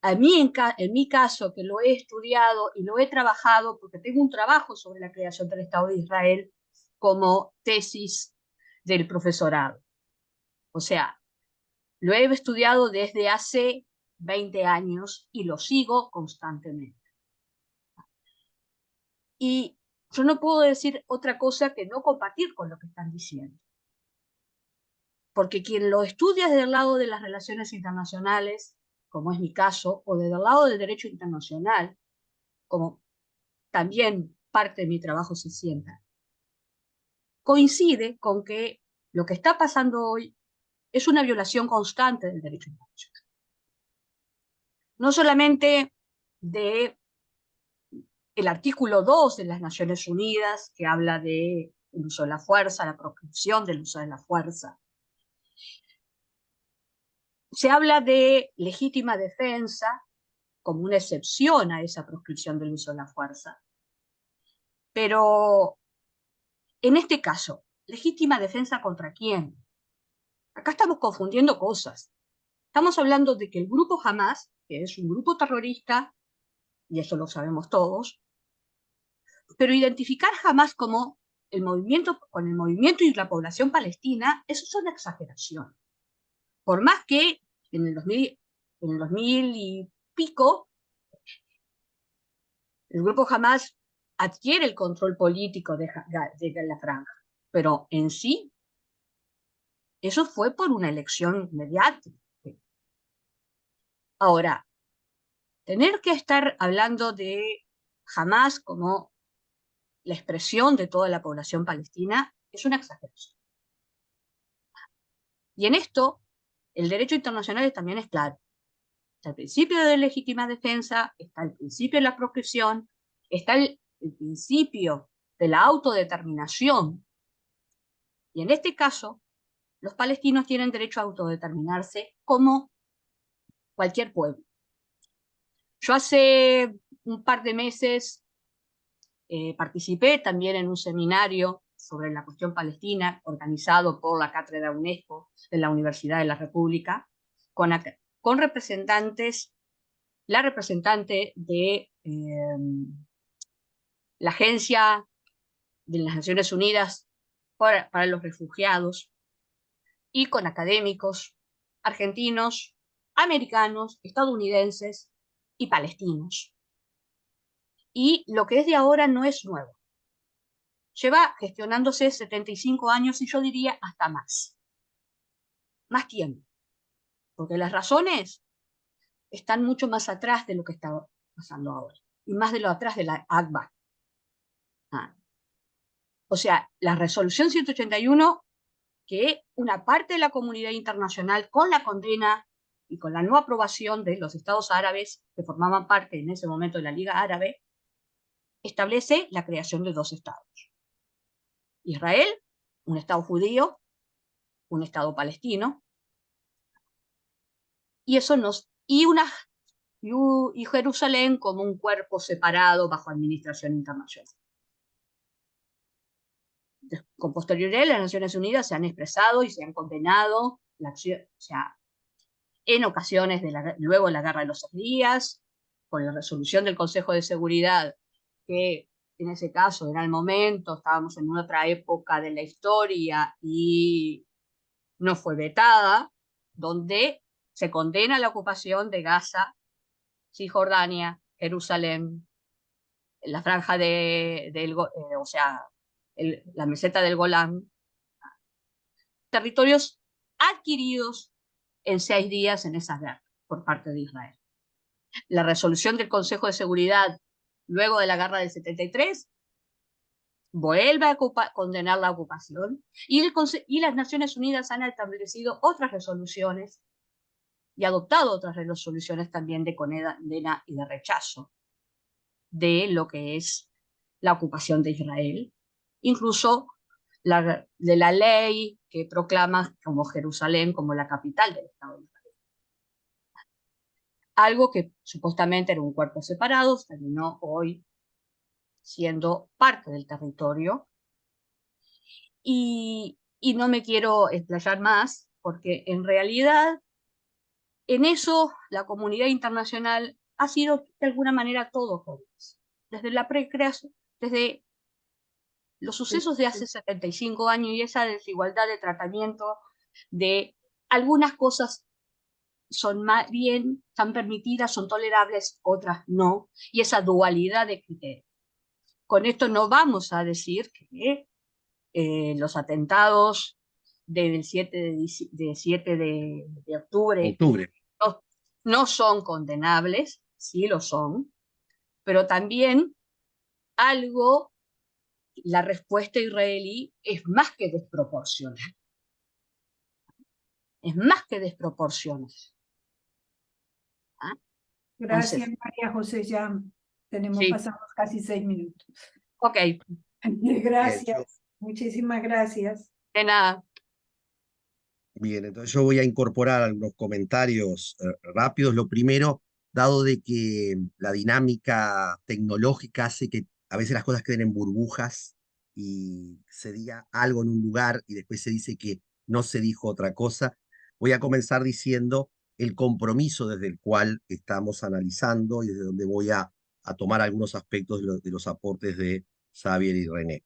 a mí en mi caso, que lo he estudiado y lo he trabajado, porque tengo un trabajo sobre la creación del Estado de Israel como tesis del profesorado? O sea, lo he estudiado desde hace 20 años y lo sigo constantemente. Y yo no puedo decir otra cosa que no compartir con lo que están diciendo. Porque quien lo estudia desde el lado de las relaciones internacionales, como es mi caso, o desde el lado del derecho internacional, como también parte de mi trabajo se sienta, coincide con que lo que está pasando hoy es una violación constante del derecho internacional. No solamente de el artículo 2 de las Naciones Unidas, que habla del uso de la fuerza, la proscripción del uso de la fuerza. Se habla de legítima defensa como una excepción a esa proscripción del uso de la fuerza. Pero en este caso, ¿legítima defensa contra quién? Acá estamos confundiendo cosas. Estamos hablando de que el grupo Hamas, que es un grupo terrorista, y eso lo sabemos todos, pero identificar Hamas como con el movimiento y la población palestina, eso es una exageración. Por más que en el 2000 y pico, el grupo Hamas adquiere el control político de la franja, pero en sí, eso fue por una elección mediática. Ahora, tener que estar hablando de Hamas como la expresión de toda la población palestina es una exageración. Y en esto, el derecho internacional también es claro. Está el principio de legítima defensa, está el principio de la proscripción, está el principio de la autodeterminación. Y en este caso, los palestinos tienen derecho a autodeterminarse como cualquier pueblo. Yo hace un par de meses participé también en un seminario sobre la cuestión palestina organizado por la Cátedra UNESCO de la Universidad de la República con representantes la representante de la Agencia de las Naciones Unidas para los Refugiados, y con académicos argentinos, americanos, estadounidenses y palestinos. Y lo que es de ahora no es nuevo. Lleva gestionándose 75 años y yo diría hasta más. Más tiempo. Porque las razones están mucho más atrás de lo que está pasando ahora. Y más de lo atrás de la ACBA. O sea, la resolución 181, que una parte de la comunidad internacional, con la condena y con la no aprobación de los estados árabes, que formaban parte en ese momento de la Liga Árabe, establece la creación de 2 estados. Israel, un estado judío, un estado palestino, y y Jerusalén como un cuerpo separado bajo administración internacional. Con posterioridad, las Naciones Unidas se han expresado y se han condenado la acción, o sea, en ocasiones luego de la Guerra de los 6 días, con la resolución del Consejo de Seguridad, que en ese caso era el momento, estábamos en otra época de la historia y no fue vetada, donde se condena la ocupación de Gaza, Cisjordania, Jerusalén, la franja o sea, la meseta del Golán, territorios adquiridos en 6 días en esa guerra por parte de Israel. La resolución del Consejo de Seguridad luego de la guerra del 73 vuelve a condenar la ocupación y las Naciones Unidas han establecido otras resoluciones y adoptado otras resoluciones también de condena y de rechazo de lo que es la ocupación de Israel, incluso de la ley que proclama como Jerusalén como la capital del Estado de Israel. Algo que supuestamente era un cuerpo separado, terminó hoy siendo parte del territorio. Y no me quiero explayar más, porque en realidad en eso la comunidad internacional ha sido de alguna manera todo jóvenes. Desde la precreación, desde los sucesos de hace 75 años y esa desigualdad de tratamiento de algunas cosas son más bien, están permitidas, son tolerables, otras no, y esa dualidad de criterios. Con esto no vamos a decir que los atentados del 7 de octubre no son condenables, sí lo son, pero también la respuesta israelí es más que desproporcional. Es más que desproporcional. Gracias, Entonces, María José. Ya pasamos casi 6 minutos. Ok. Gracias. Muchísimas gracias. De nada. Bien, entonces yo voy a incorporar algunos comentarios rápidos. Lo primero, dado de que la dinámica tecnológica hace que a veces las cosas queden en burbujas y se diga algo en un lugar y después se dice que no se dijo otra cosa, voy a comenzar diciendo el compromiso desde el cual estamos analizando y desde donde voy a tomar algunos aspectos de los aportes de Xavier y René.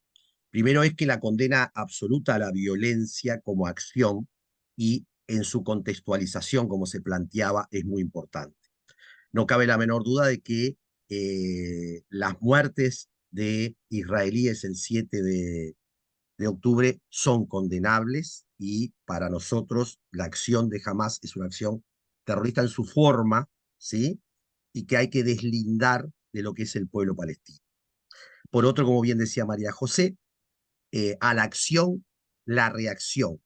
Primero es que la condena absoluta a la violencia como acción y en su contextualización, como se planteaba, es muy importante. No cabe la menor duda de que las muertes de israelíes el 7 de octubre son condenables y para nosotros la acción de Hamás es una acción terrorista en su forma, ¿sí? Y que hay que deslindar de lo que es el pueblo palestino. Por otro, como bien decía María José, a la acción, la reacción,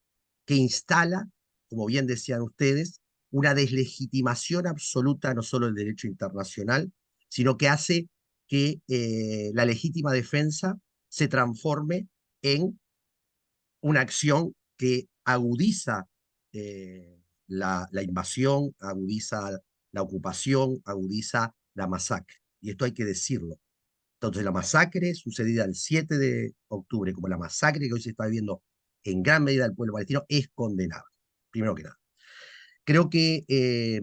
que instala, como bien decían ustedes, una deslegitimación absoluta no solo del derecho internacional, sino que hace que la legítima defensa se transforme en una acción que agudiza la invasión, agudiza la ocupación, agudiza la masacre. Y esto hay que decirlo. Entonces, la masacre sucedida el 7 de octubre, como la masacre que hoy se está viviendo en gran medida del pueblo palestino, es condenable, primero que nada. Creo que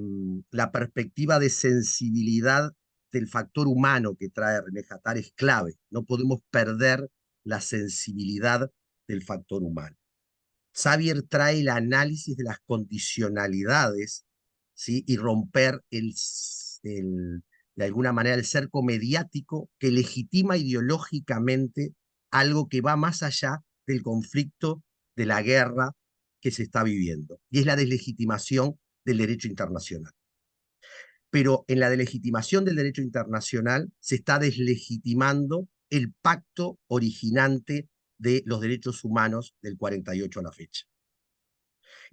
la perspectiva de sensibilidad del factor humano que trae René Hatar es clave. No podemos perder la sensibilidad del factor humano. Xavier trae el análisis de las condicionalidades, ¿sí? Y romper de alguna manera el cerco mediático que legitima ideológicamente algo que va más allá del conflicto, de la guerra que se está viviendo, y es la deslegitimación del derecho internacional. Pero en la deslegitimación del derecho internacional se está deslegitimando el pacto originante de los derechos humanos del 48 a la fecha.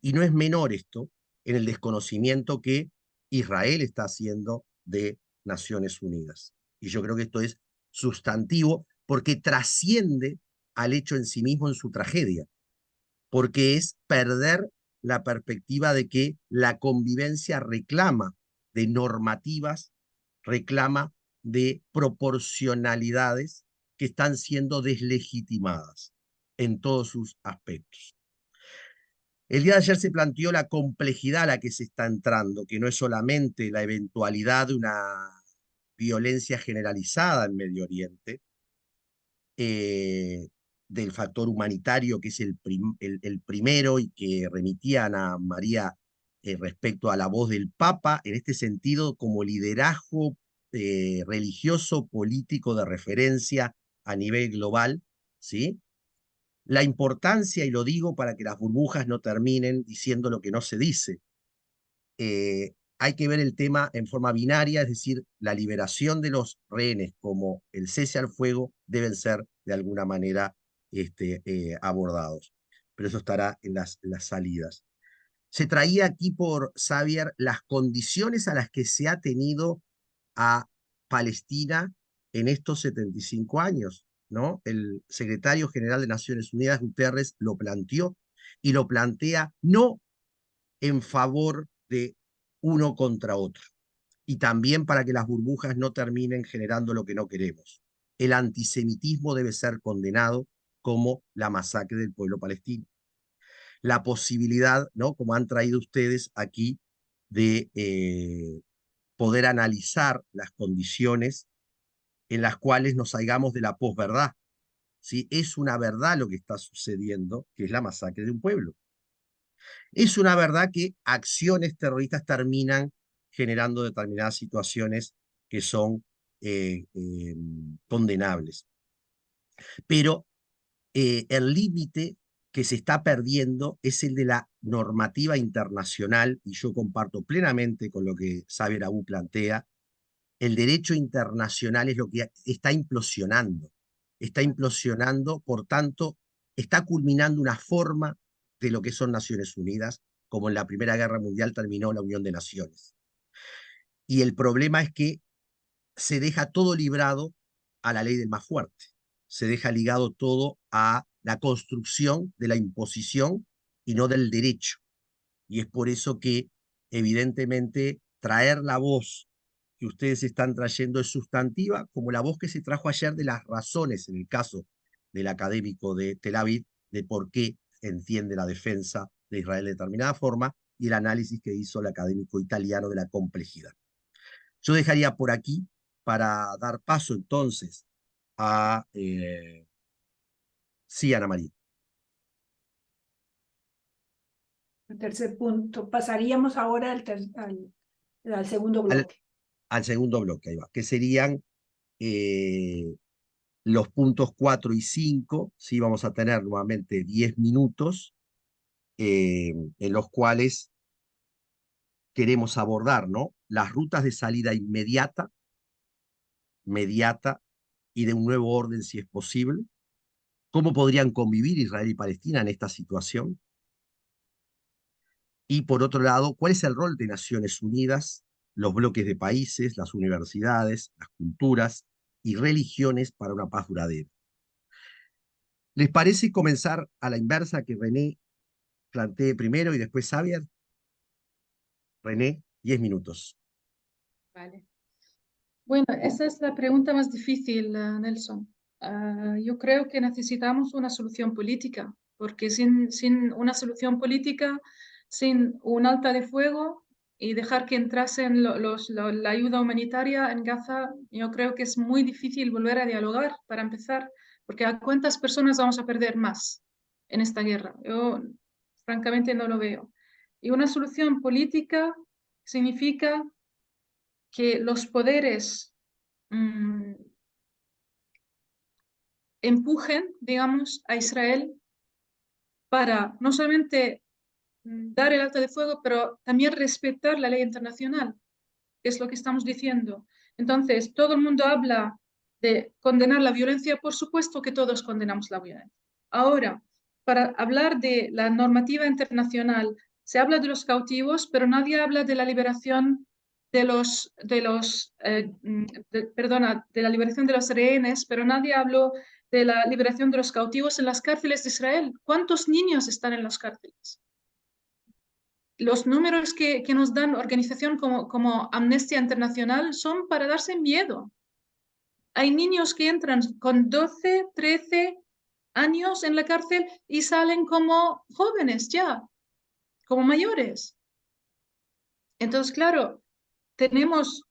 Y no es menor esto en el desconocimiento que Israel está haciendo de Naciones Unidas. Y yo creo que esto es sustantivo porque trasciende al hecho en sí mismo en su tragedia, porque es perder la perspectiva de que la convivencia reclama de normativas, reclama de proporcionalidades que están siendo deslegitimadas en todos sus aspectos. El día de ayer se planteó la complejidad a la que se está entrando, que no es solamente la eventualidad de una violencia generalizada en Medio Oriente, del factor humanitario, que es el primero y que remitían a María respecto a la voz del Papa, en este sentido como liderazgo religioso, político de referencia a nivel global, ¿sí? La importancia, y lo digo para que las burbujas no terminen diciendo lo que no se dice, hay que ver el tema en forma binaria, es decir, la liberación de los rehenes como el cese al fuego deben ser de alguna manera abordados. Pero eso estará en las salidas. Se traía aquí por Xavier las condiciones a las que se ha tenido a Palestina en estos 75 años, ¿no? El secretario general de Naciones Unidas, Guterres, lo planteó y lo plantea no en favor de uno contra otro, y también para que las burbujas no terminen generando lo que no queremos. El antisemitismo debe ser condenado como la masacre del pueblo palestino. La posibilidad, ¿no? Como han traído ustedes aquí, de poder analizar las condiciones en las cuales nos salgamos de la posverdad. ¿Sí? Es una verdad lo que está sucediendo, que es la masacre de un pueblo. Es una verdad que acciones terroristas terminan generando determinadas situaciones que son condenables. Pero el límite que se está perdiendo es el de la normativa internacional, y yo comparto plenamente con lo que Xavier Abu plantea. El derecho internacional es lo que está implosionando. Está implosionando, por tanto, está culminando una forma de lo que son Naciones Unidas, como en la Primera Guerra Mundial terminó la Unión de Naciones. Y el problema es que se deja todo librado a la ley del más fuerte. Se deja ligado todo a la construcción de la imposición y no del derecho. Y es por eso que, evidentemente, traer la voz que ustedes están trayendo es sustantiva, como la voz que se trajo ayer de las razones, en el caso del académico de Tel Aviv, de por qué entiende la defensa de Israel de determinada forma, y el análisis que hizo el académico italiano de la complejidad. Yo dejaría por aquí para dar paso entonces a... sí, Ana María. El tercer punto. Pasaríamos ahora al segundo bloque. Al segundo bloque, ahí va, que serían los puntos 4 y 5, ¿sí? Vamos a tener nuevamente 10 minutos en los cuales queremos abordar, ¿no? Las rutas de salida inmediata y de un nuevo orden si es posible. ¿Cómo podrían convivir Israel y Palestina en esta situación? Y por otro lado, ¿cuál es el rol de Naciones Unidas, los bloques de países, las universidades, las culturas y religiones para una paz duradera? ¿Les parece comenzar a la inversa, que René plantee primero y después Xavier? René, 10 minutos. Vale. Bueno, esa es la pregunta más difícil, Nelson. Yo creo que necesitamos una solución política, porque sin una solución política sin un alto de fuego y dejar que entrasen la ayuda humanitaria en Gaza, yo creo que es muy difícil volver a dialogar para empezar, porque ¿a cuántas personas vamos a perder más en esta guerra? Yo francamente no lo veo. Y una solución política significa que los poderes empujen, digamos, a Israel para no solamente dar el alto de fuego, pero también respetar la ley internacional, que es lo que estamos diciendo. Entonces, todo el mundo habla de condenar la violencia, por supuesto que todos condenamos la violencia. Ahora, para hablar de la normativa internacional, se habla de los cautivos, pero nadie habla de la liberación de la liberación de los rehenes, pero nadie habló de la liberación de los cautivos en las cárceles de Israel. ¿Cuántos niños están en las cárceles? Los números que nos dan organización como Amnistía Internacional son para darse miedo. Hay niños que entran con 12, 13 años en la cárcel y salen como jóvenes ya, como mayores. Entonces, claro, tenemos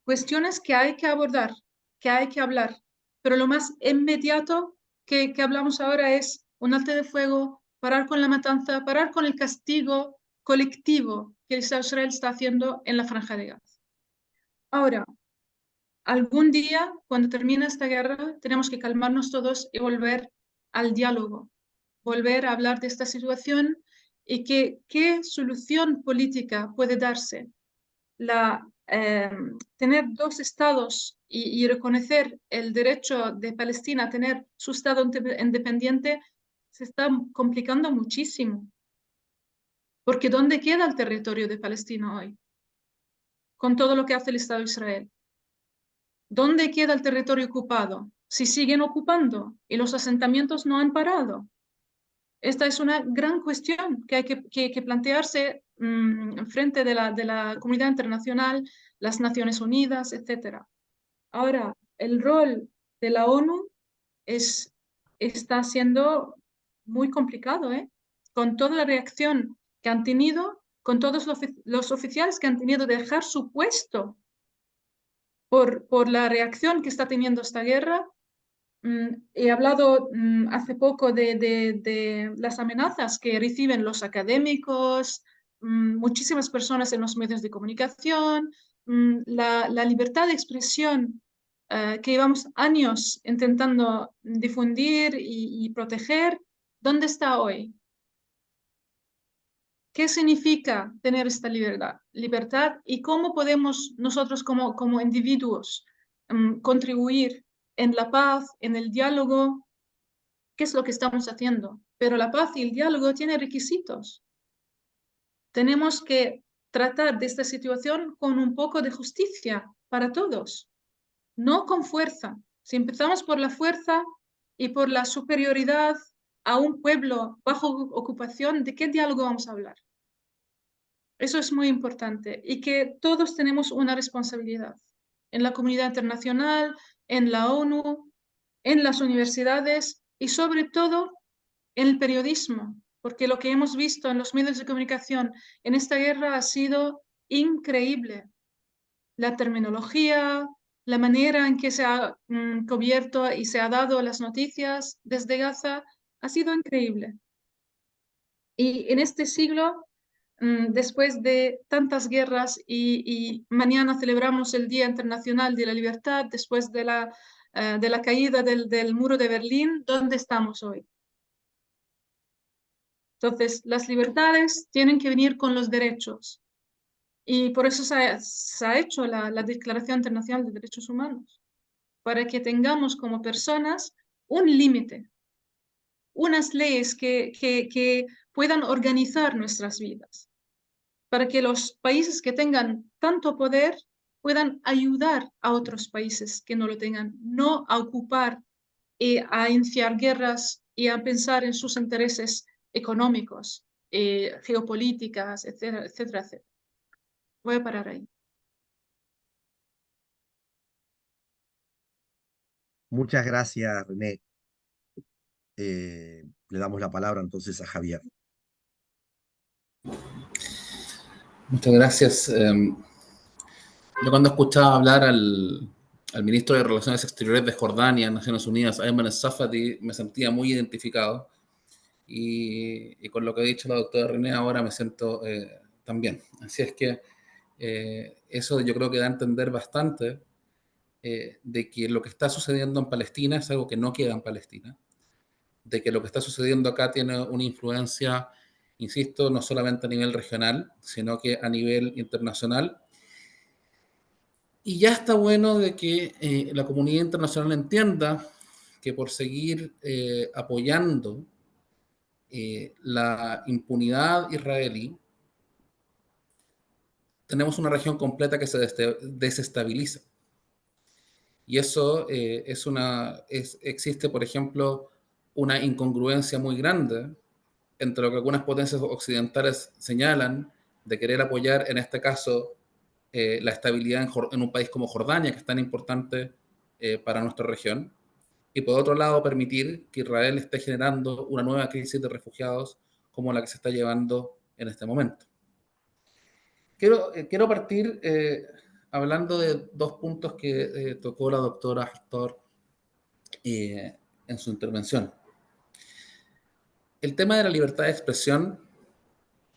cuestiones que hay que abordar, que hay que hablar, pero lo más inmediato que hablamos ahora es un alto de fuego, parar con la matanza, parar con el castigo colectivo que Israel está haciendo en la Franja de Gaza. Ahora, algún día, cuando termine esta guerra, tenemos que calmarnos todos y volver al diálogo, volver a hablar de esta situación y qué solución política puede darse. Tener dos estados y reconocer el derecho de Palestina a tener su estado independiente se está complicando muchísimo. Porque ¿dónde queda el territorio de Palestina hoy? Con todo lo que hace el Estado de Israel. ¿Dónde queda el territorio ocupado? Si siguen ocupando y los asentamientos no han parado. Esta es una gran cuestión que hay que plantearse frente de la comunidad internacional, las Naciones Unidas, etc. Ahora, el rol de la ONU está siendo muy complicado, ¿eh? Con toda la reacción que han tenido, con todos los oficiales que han tenido que dejar su puesto por la reacción que está teniendo esta guerra. He hablado hace poco de las amenazas que reciben los académicos, muchísimas personas en los medios de comunicación, la libertad de expresión que llevamos años intentando difundir y proteger. ¿Dónde está hoy? ¿Qué significa tener esta libertad y cómo podemos nosotros como individuos contribuir en la paz, en el diálogo? ¿Qué es lo que estamos haciendo? Pero la paz y el diálogo tienen requisitos. Tenemos que tratar de esta situación con un poco de justicia para todos, no con fuerza. Si empezamos por la fuerza y por la superioridad a un pueblo bajo ocupación, ¿de qué diálogo vamos a hablar? Eso es muy importante y que todos tenemos una responsabilidad en la comunidad internacional, en la ONU, en las universidades y sobre todo en el periodismo, porque lo que hemos visto en los medios de comunicación en esta guerra ha sido increíble. La terminología, la manera en que se ha cubierto y se ha dado las noticias desde Gaza ha sido increíble. Y en este siglo, después de tantas guerras y mañana celebramos el Día Internacional de la Libertad, después de la caída del muro de Berlín, ¿dónde estamos hoy? Entonces, las libertades tienen que venir con los derechos. Y por eso se ha hecho la Declaración Internacional de Derechos Humanos, para que tengamos como personas un límite, unas leyes que puedan organizar nuestras vidas, para que los países que tengan tanto poder puedan ayudar a otros países que no lo tengan, no a ocupar y a iniciar guerras y a pensar en sus intereses económicos, geopolíticas, etcétera, etcétera, etcétera. Voy a parar ahí. Muchas gracias, René. Le damos la palabra entonces a Javier. Muchas gracias. Yo cuando escuchaba hablar al ministro de Relaciones Exteriores de Jordania, Naciones Unidas, Ayman al-Safadi, me sentía muy identificado. Y con lo que ha dicho la doctora René ahora me siento también. Así es que eso yo creo que da a entender bastante de que lo que está sucediendo en Palestina es algo que no queda en Palestina, de que lo que está sucediendo acá tiene una influencia, insisto, no solamente a nivel regional, sino que a nivel internacional. Y ya está bueno de que la comunidad internacional entienda que por seguir apoyando la impunidad israelí, tenemos una región completa que se desestabiliza. Y eso existe, por ejemplo, una incongruencia muy grande entre lo que algunas potencias occidentales señalan de querer apoyar, en este caso, la estabilidad en un país como Jordania, que es tan importante para nuestra región, y por otro lado permitir que Israel esté generando una nueva crisis de refugiados como la que se está llevando en este momento. Quiero partir hablando de dos puntos que tocó la doctora Hattor en su intervención. El tema de la libertad de expresión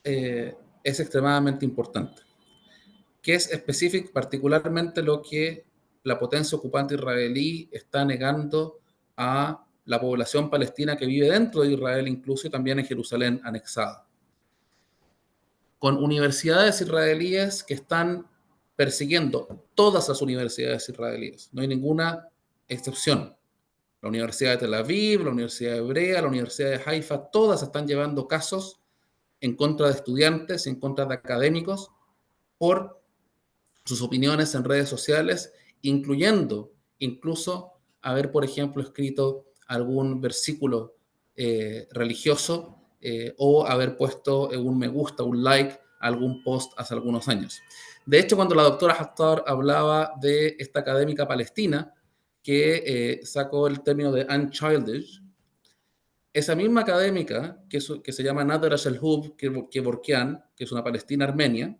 es extremadamente importante, que es específico particularmente lo que la potencia ocupante israelí está negando a la población palestina que vive dentro de Israel, incluso y también en Jerusalén anexada, con universidades israelíes que están persiguiendo todas las universidades israelíes, no hay ninguna excepción. La Universidad de Tel Aviv, la Universidad Hebrea, la Universidad de Haifa, todas están llevando casos en contra de estudiantes, en contra de académicos, por sus opiniones en redes sociales, incluyendo incluso haber, por ejemplo, escrito algún versículo religioso o haber puesto un me gusta, un like a algún post hace algunos años. De hecho, cuando la doctora Hattor hablaba de esta académica palestina que sacó el término de unchildish, esa misma académica que se llama Nadra Shelhub Kevorkian, que es una palestina armenia,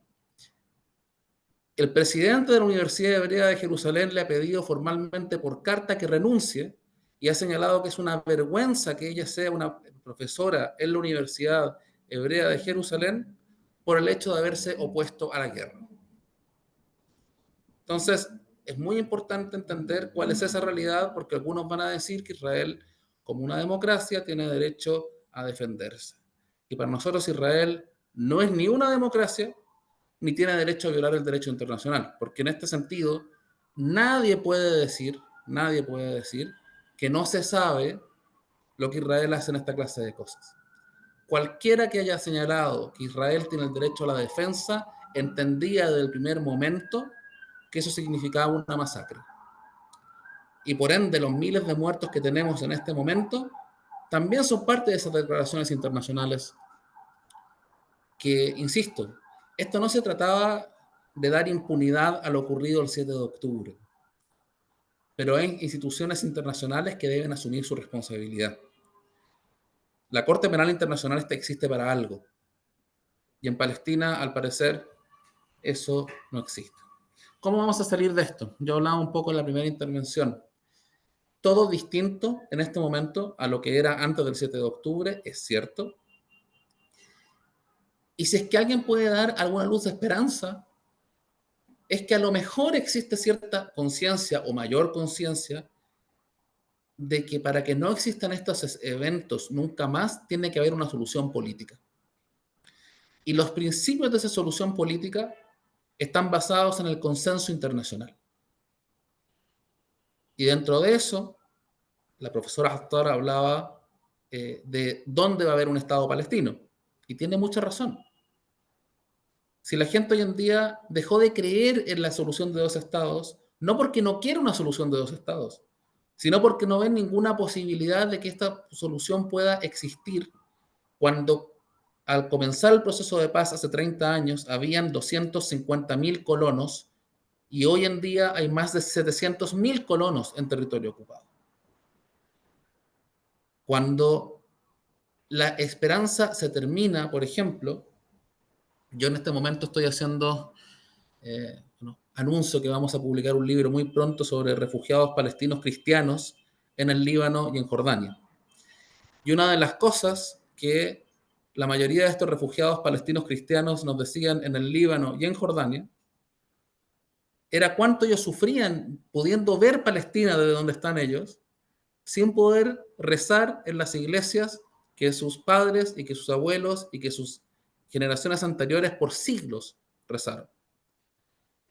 el presidente de la Universidad Hebrea de Jerusalén le ha pedido formalmente por carta que renuncie y ha señalado que es una vergüenza que ella sea una profesora en la Universidad Hebrea de Jerusalén por el hecho de haberse opuesto a la guerra. Entonces, es muy importante entender cuál es esa realidad, porque algunos van a decir que Israel, como una democracia, tiene derecho a defenderse. Y para nosotros Israel no es ni una democracia, ni tiene derecho a violar el derecho internacional, porque en este sentido nadie puede decir que no se sabe lo que Israel hace en esta clase de cosas. Cualquiera que haya señalado que Israel tiene el derecho a la defensa entendía desde el primer momento que eso significaba una masacre. Y por ende, los miles de muertos que tenemos en este momento también son parte de esas declaraciones internacionales que, insisto, esto no se trataba de dar impunidad a lo ocurrido el 7 de octubre, pero hay instituciones internacionales que deben asumir su responsabilidad. La Corte Penal Internacional existe para algo, y en Palestina, al parecer, eso no existe. ¿Cómo vamos a salir de esto? Yo hablaba un poco en la primera intervención. Todo distinto en este momento a lo que era antes del 7 de octubre, es cierto. Y si es que alguien puede dar alguna luz de esperanza, es que a lo mejor existe cierta conciencia o mayor conciencia de que para que no existan estos eventos nunca más, tiene que haber una solución política. Y los principios de esa solución política están basados en el consenso internacional. Y dentro de eso, la profesora Hattor hablaba de dónde va a haber un Estado palestino. Y tiene mucha razón. Si la gente hoy en día dejó de creer en la solución de dos estados, no porque no quiera una solución de dos estados, sino porque no ven ninguna posibilidad de que esta solución pueda existir cuando al comenzar el proceso de paz hace 30 años habían 250.000 colonos y hoy en día hay más de 700.000 colonos en territorio ocupado. Cuando la esperanza se termina, por ejemplo, Yo en este momento estoy haciendo, anuncio que vamos a publicar un libro muy pronto sobre refugiados palestinos cristianos en el Líbano y en Jordania. Y una de las cosas que la mayoría de estos refugiados palestinos cristianos nos decían en el Líbano y en Jordania era cuánto ellos sufrían pudiendo ver Palestina desde donde están ellos, sin poder rezar en las iglesias que sus padres y que sus abuelos y que sus generaciones anteriores por siglos rezaron.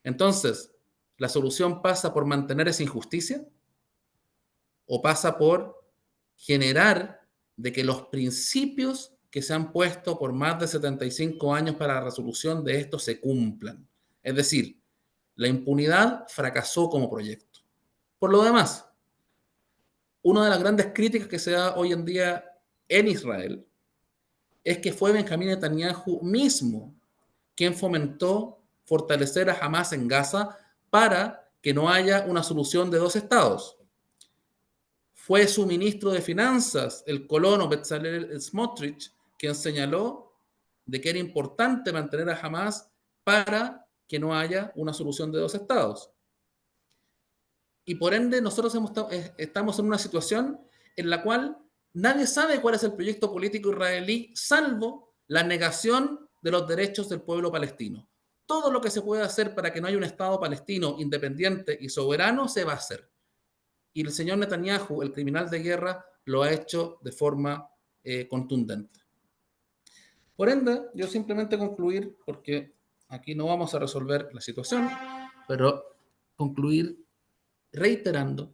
Entonces, ¿la solución pasa por mantener esa injusticia? ¿O pasa por generar de que los principios que se han puesto por más de 75 años para la resolución de esto se cumplan? Es decir, la impunidad fracasó como proyecto. Por lo demás, una de las grandes críticas que se da hoy en día en Israel es que fue Benjamín Netanyahu mismo quien fomentó fortalecer a Hamas en Gaza para que no haya una solución de dos estados. Fue su ministro de Finanzas, el colono Bezalel Smotrich, quien señaló de que era importante mantener a Hamas para que no haya una solución de dos estados. Y por ende nosotros estamos en una situación en la cual nadie sabe cuál es el proyecto político israelí, salvo la negación de los derechos del pueblo palestino. Todo lo que se puede hacer para que no haya un Estado palestino independiente y soberano se va a hacer. Y el señor Netanyahu, el criminal de guerra, lo ha hecho de forma contundente. Por ende, yo simplemente concluir, porque aquí no vamos a resolver la situación, pero concluir reiterando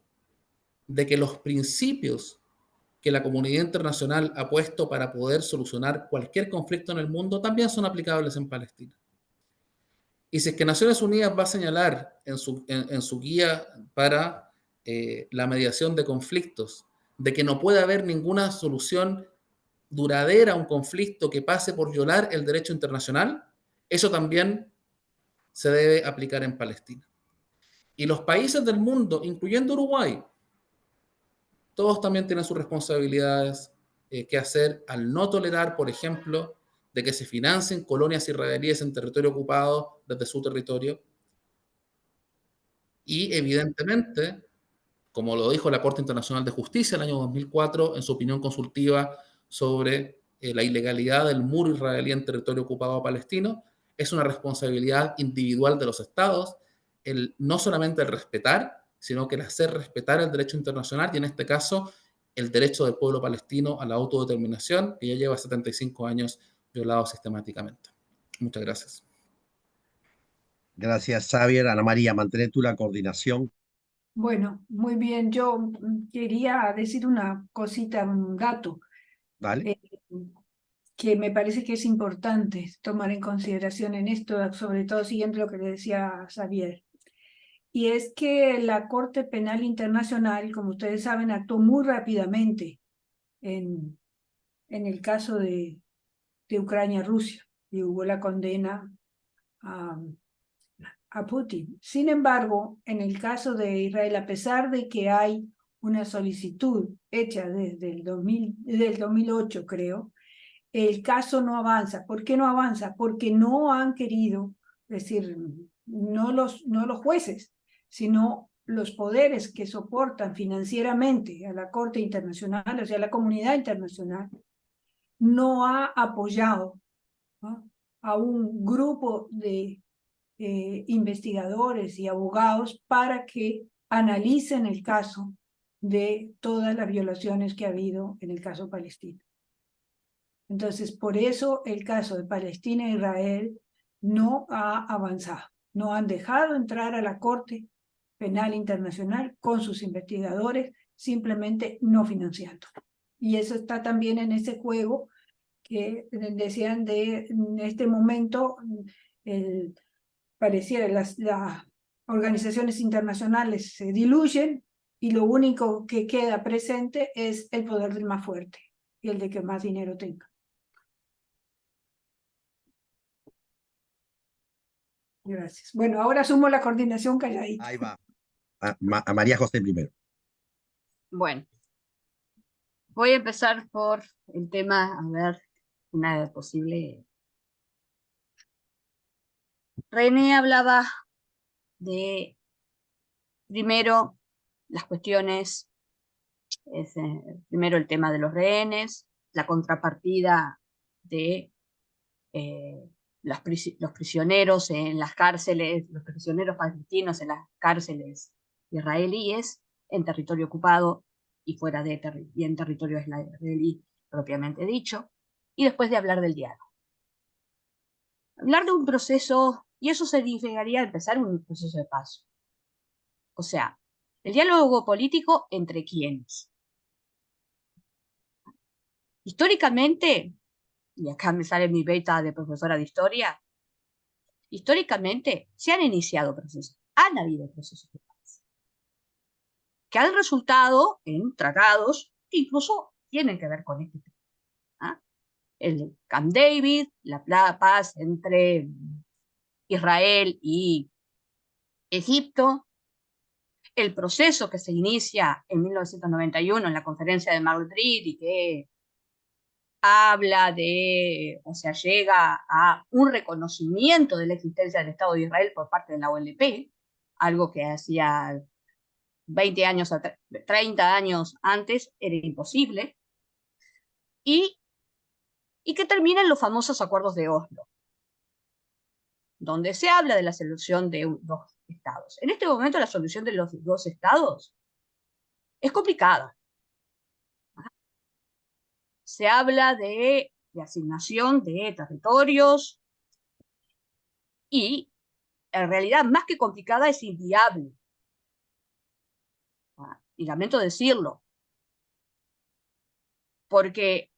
de que los principios que la comunidad internacional ha puesto para poder solucionar cualquier conflicto en el mundo también son aplicables en Palestina. Y si es que Naciones Unidas va a señalar en su guía para la mediación de conflictos de que no puede haber ninguna solución duradera a un conflicto que pase por violar el derecho internacional, eso también se debe aplicar en Palestina. Y los países del mundo, incluyendo Uruguay, todos también tienen sus responsabilidades que hacer al no tolerar, por ejemplo, de que se financien colonias israelíes en territorio ocupado desde su territorio. Y evidentemente, como lo dijo la Corte Internacional de Justicia el año 2004 en su opinión consultiva sobre la ilegalidad del muro israelí en territorio ocupado palestino, es una responsabilidad individual de los estados no solamente el respetar, sino que el hacer respetar el derecho internacional y en este caso el derecho del pueblo palestino a la autodeterminación que ya lleva 75 años violado sistemáticamente. Muchas gracias. Gracias, Xavier. Ana María, mantén tú la coordinación. Bueno, muy bien. Yo quería decir una cosita, un dato, ¿Vale? que me parece que es importante tomar en consideración en esto, sobre todo siguiendo lo que le decía Xavier. Y es que la Corte Penal Internacional, como ustedes saben, actuó muy rápidamente en el caso de Ucrania-Rusia, y hubo la condena a Putin. Sin embargo, en el caso de Israel, a pesar de que hay una solicitud hecha desde el 2008, creo, el caso no avanza. ¿Por qué no avanza? Porque no han querido, es decir, no los jueces, sino los poderes que soportan financieramente a la Corte Internacional, o sea, la comunidad internacional, no ha apoyado, ¿no?, a un grupo de investigadores y abogados para que analicen el caso de todas las violaciones que ha habido en el caso palestino. Entonces, por eso el caso de Palestina e Israel no ha avanzado. No han dejado entrar a la Corte Penal Internacional con sus investigadores, simplemente no financiando. Y eso está también en ese juego que decían en este momento, pareciera las organizaciones internacionales se diluyen y lo único que queda presente es el poder del más fuerte y el de que más dinero tenga. Gracias. Bueno, ahora asumo la coordinación calladita. Ahí va. A María José primero. Bueno, voy a empezar por el tema, a ver, una posible René hablaba de, primero, las cuestiones, primero el tema de los rehenes, la contrapartida de los prisioneros en las cárceles, los prisioneros palestinos en las cárceles israelíes, en territorio ocupado y fuera de y en territorio israelí propiamente dicho, y después de hablar del diálogo. Hablar de un proceso, y eso significaría empezar un proceso de paz. O sea, el diálogo político entre quiénes. Históricamente, y acá me sale mi beta de profesora de historia, históricamente se han iniciado procesos, han habido procesos de paz, que han resultado en tratados que incluso tienen que ver con este tema. ¿Ah? El Camp David, la paz entre Israel y Egipto, el proceso que se inicia en 1991 en la conferencia de Madrid y que habla de, o sea, llega a un reconocimiento de la existencia del Estado de Israel por parte de la OLP, algo que hacía 20 años, 30 años antes era imposible, y que termina en los famosos acuerdos de Oslo, donde se habla de la solución de dos estados. En este momento la solución de los dos estados es complicada. Se habla de asignación de territorios y en realidad más que complicada es inviable. Y lamento decirlo, porque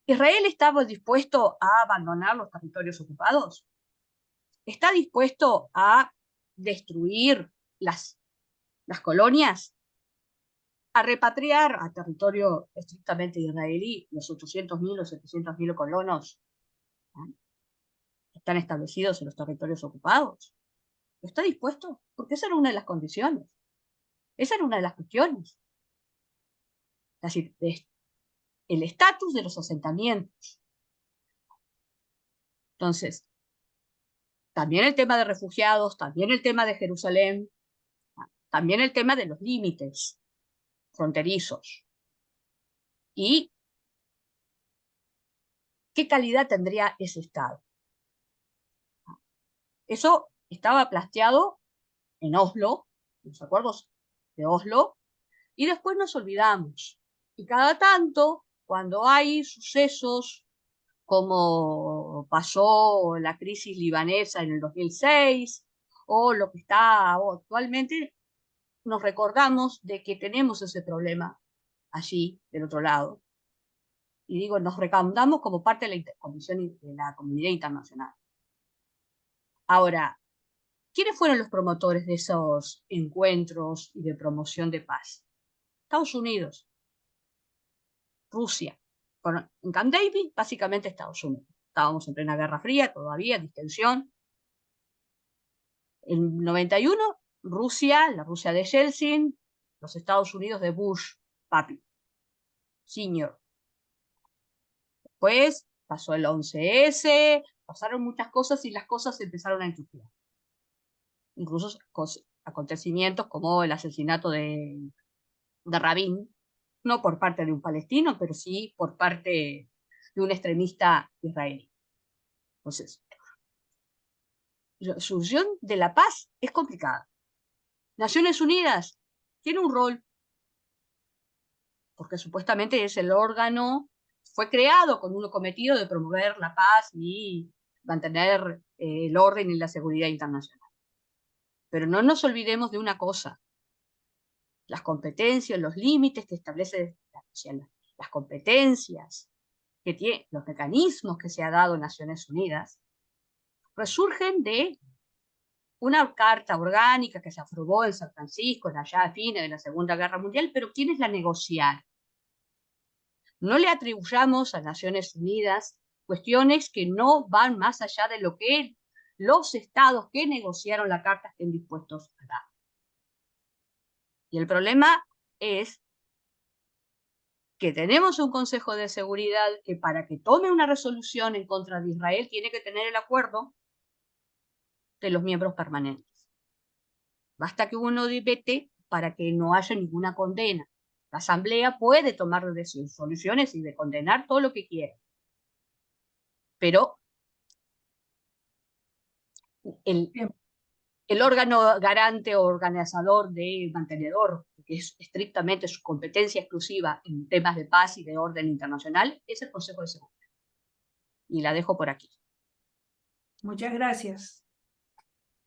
Israel estaba dispuesto a abandonar los territorios ocupados, está dispuesto a destruir las colonias, a repatriar a territorio estrictamente israelí los 800.000 o 700.000 colonos que están establecidos en los territorios ocupados. ¿Está dispuesto? Porque esa era una de las condiciones. Esa era una de las cuestiones. Es decir, el estatus de los asentamientos. Entonces, también el tema de refugiados, también el tema de Jerusalén, también el tema de los límites fronterizos. ¿Y qué calidad tendría ese Estado? Eso estaba planteado en Oslo, en los acuerdos de Oslo, y después nos olvidamos. Y cada tanto, cuando hay sucesos como pasó la crisis libanesa en el 2006, o lo que está actualmente, nos recordamos de que tenemos ese problema allí, del otro lado. Y digo, nos recaudamos como parte de la comunidad internacional. Ahora, ¿quiénes fueron los promotores de esos encuentros y de promoción de paz? Estados Unidos, Rusia. Bueno, en Camp David, básicamente Estados Unidos. Estábamos en plena Guerra Fría, todavía, distensión. En 91, Rusia, la Rusia de Yeltsin, los Estados Unidos de Bush, papi, senior. Después pasó el 11S, pasaron muchas cosas y las cosas se empezaron a enchufiar. Incluso acontecimientos como el asesinato de Rabin, no por parte de un palestino, pero sí por parte de un extremista israelí. Entonces, la solución de la paz es complicada. Naciones Unidas tiene un rol, porque supuestamente es el órgano, fue creado con un cometido de promover la paz y mantener el orden y la seguridad internacional. Pero no nos olvidemos de una cosa: las competencias, los límites que establece las competencias que tiene, los mecanismos que se ha dado en Naciones Unidas, resurgen de una carta orgánica que se aprobó en San Francisco, allá a fines de la Segunda Guerra Mundial, pero ¿quiénes la negociaron? No le atribuyamos a Naciones Unidas cuestiones que no van más allá de lo que los estados que negociaron la carta estén dispuestos a dar. Y el problema es que tenemos un Consejo de Seguridad que para que tome una resolución en contra de Israel tiene que tener el acuerdo de los miembros permanentes. Basta que uno vete para que no haya ninguna condena. La Asamblea puede tomar resoluciones y de condenar todo lo que quiera. Pero el órgano garante o organizador de mantenedor, que es estrictamente su competencia exclusiva en temas de paz y de orden internacional, es el Consejo de Seguridad. Y la dejo por aquí. Muchas gracias.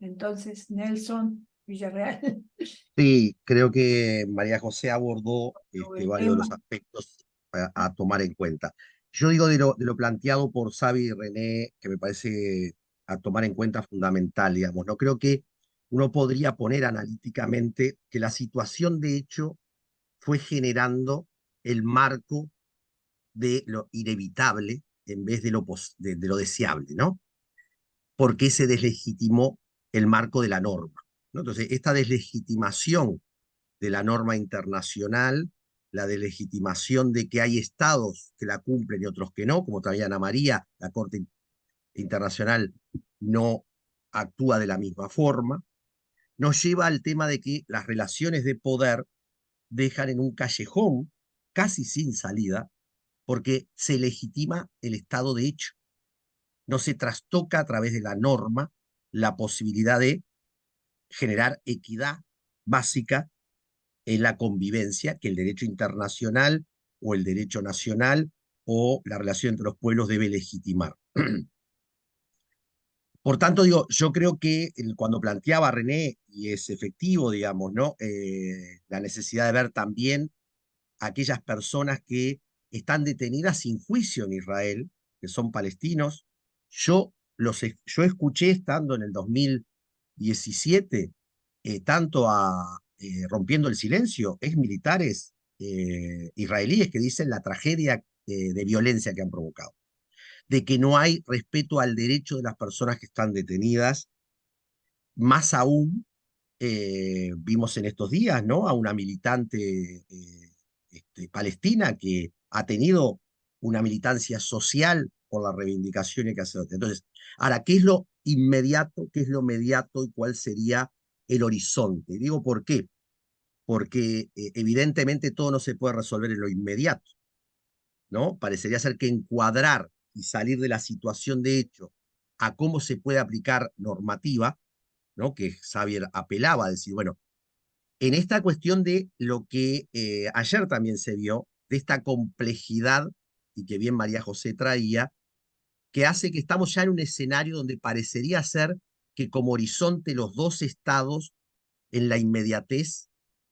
Entonces, Nelson Villarreal. Sí, creo que María José abordó el varios de los tema. aspectos a tomar en cuenta. Yo digo de lo planteado por Xavi y René, que me parece a tomar en cuenta fundamental, digamos. No creo que uno podría poner analíticamente que la situación de hecho fue generando el marco de lo inevitable en vez de de lo deseable, ¿no? Porque se deslegitimó el marco de la norma, ¿no? Entonces, esta deslegitimación de la norma internacional, la deslegitimación de que hay estados que la cumplen y otros que no, como también Ana María, la Corte Internacional no actúa de la misma forma, nos lleva al tema de que las relaciones de poder dejan en un callejón casi sin salida, porque se legitima el Estado de hecho. No se trastoca a través de la norma la posibilidad de generar equidad básica en la convivencia que el derecho internacional o el derecho nacional o la relación entre los pueblos debe legitimar. Por tanto, digo, yo creo que cuando planteaba René, y es efectivo, digamos, ¿no? La necesidad de ver también a aquellas personas que están detenidas sin juicio en Israel, que son palestinos. Yo escuché estando en el 2017, tanto a Rompiendo el Silencio, ex militares israelíes que dicen la tragedia de violencia que han provocado, de que no hay respeto al derecho de las personas que están detenidas, más aún vimos en estos días, ¿no? A una militante palestina que ha tenido una militancia social por la reivindicación que hace. Entonces, ahora, ¿qué es lo inmediato, qué es lo mediato y cuál sería el horizonte? Digo, ¿por qué? Porque evidentemente todo no se puede resolver en lo inmediato, ¿no? Parecería ser que encuadrar y salir de la situación de hecho a cómo se puede aplicar normativa, ¿no? Que Xavier apelaba a decir, bueno, en esta cuestión de lo que ayer también se vio, de esta complejidad, y que bien María José traía, que hace que estamos ya en un escenario donde parecería ser que como horizonte los dos estados en la inmediatez,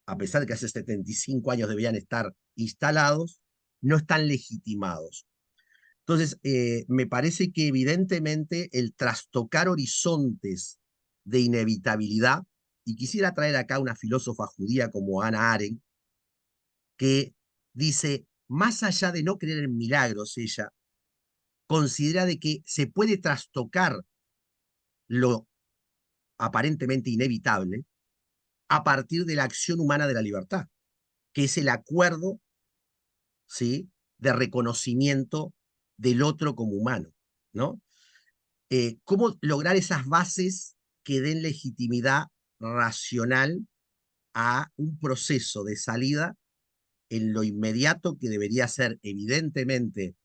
a pesar de que hace 75 años debían estar instalados, no están legitimados. Entonces, me parece que evidentemente el trastocar horizontes de inevitabilidad, y quisiera traer acá una filósofa judía como Hannah Arendt, que dice, más allá de no creer en milagros, ella considera de que se puede trastocar lo aparentemente inevitable a partir de la acción humana de la libertad, que es el acuerdo, ¿sí?, de reconocimiento del otro como humano, ¿no? ¿Cómo lograr esas bases que den legitimidad racional a un proceso de salida en lo inmediato que debería ser evidentemente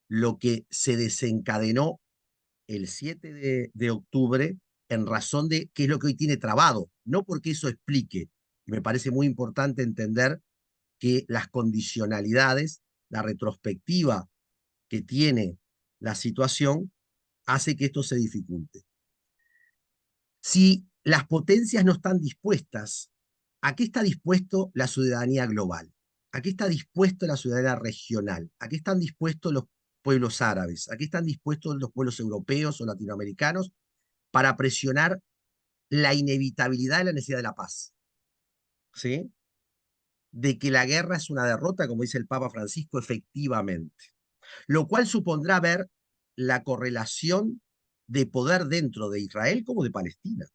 lo que se desencadenó el 7 de octubre en razón de qué es lo que hoy tiene trabado, no porque eso explique. Me parece muy importante entender que las condicionalidades, la retrospectiva que tiene la situación, hace que esto se dificulte. Si las potencias no están dispuestas, ¿a qué está dispuesto la ciudadanía global? ¿A qué está dispuesto la ciudadanía regional? ¿A qué están dispuestos los pueblos árabes? ¿A qué están dispuestos los pueblos europeos o latinoamericanos para presionar la inevitabilidad de la necesidad de la paz? ¿Sí? De que la guerra es una derrota, como dice el Papa Francisco, efectivamente. Lo cual supondrá ver la correlación de poder dentro de Israel como de Palestina.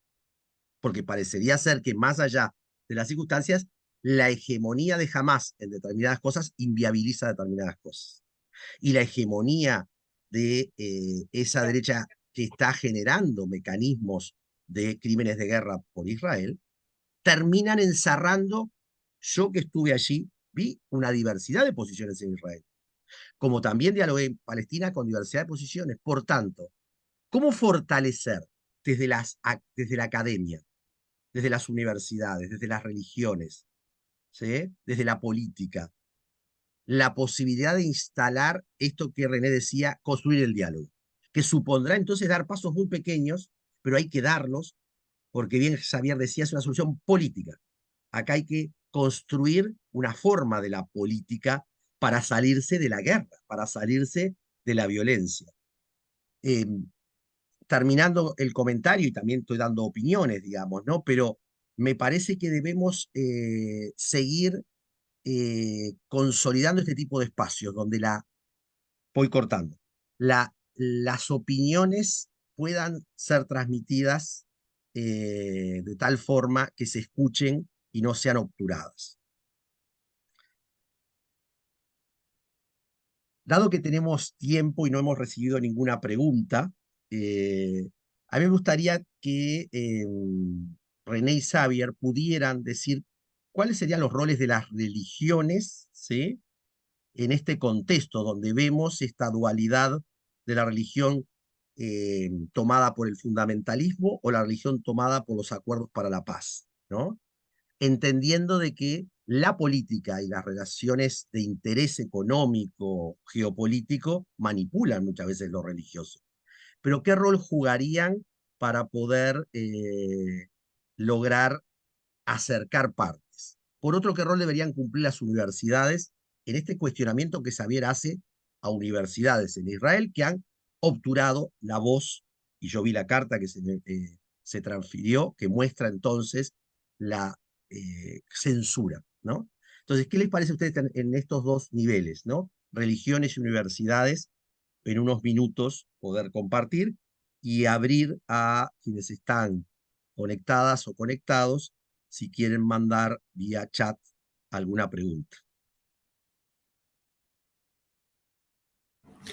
Porque parecería ser que más allá de las circunstancias, la hegemonía de Hamás en determinadas cosas inviabiliza determinadas cosas. Y la hegemonía de esa derecha que está generando mecanismos de crímenes de guerra por Israel, terminan encerrando, yo que estuve allí, vi una diversidad de posiciones en Israel, como también dialogué en Palestina con diversidad de posiciones. Por tanto, ¿cómo fortalecer desde la academia, desde las universidades, desde las religiones, ¿sí? Desde la política, la posibilidad de instalar esto que René decía, construir el diálogo, que supondrá entonces dar pasos muy pequeños, pero hay que darlos, porque bien Xavier decía, es una solución política. Acá hay que construir una forma de la política para salirse de la guerra, para salirse de la violencia. Eh, Terminando el comentario, y también estoy dando opiniones, digamos, ¿no? Pero me parece que debemos seguir consolidando este tipo de espacios donde voy cortando, las opiniones puedan ser transmitidas de tal forma que se escuchen y no sean obturadas. Dado que tenemos tiempo y no hemos recibido ninguna pregunta, a mí me gustaría que René y Xavier pudieran decir cuáles serían los roles de las religiones, ¿sí? En este contexto donde vemos esta dualidad de la religión tomada por el fundamentalismo o la religión tomada por los acuerdos para la paz, ¿no? Entendiendo de que la política y las relaciones de interés económico, geopolítico, manipulan muchas veces lo religioso. Pero ¿qué rol jugarían para poder lograr acercar partes? Por otro, ¿qué rol deberían cumplir las universidades en este cuestionamiento que Xavier hace a universidades en Israel que han obturado la voz? Y yo vi la carta que se transfirió, que muestra entonces la censura, ¿no? Entonces, ¿qué les parece a ustedes en estos dos niveles, ¿no? Religiones y universidades, en unos minutos poder compartir y abrir a quienes están conectadas o conectados si quieren mandar vía chat alguna pregunta.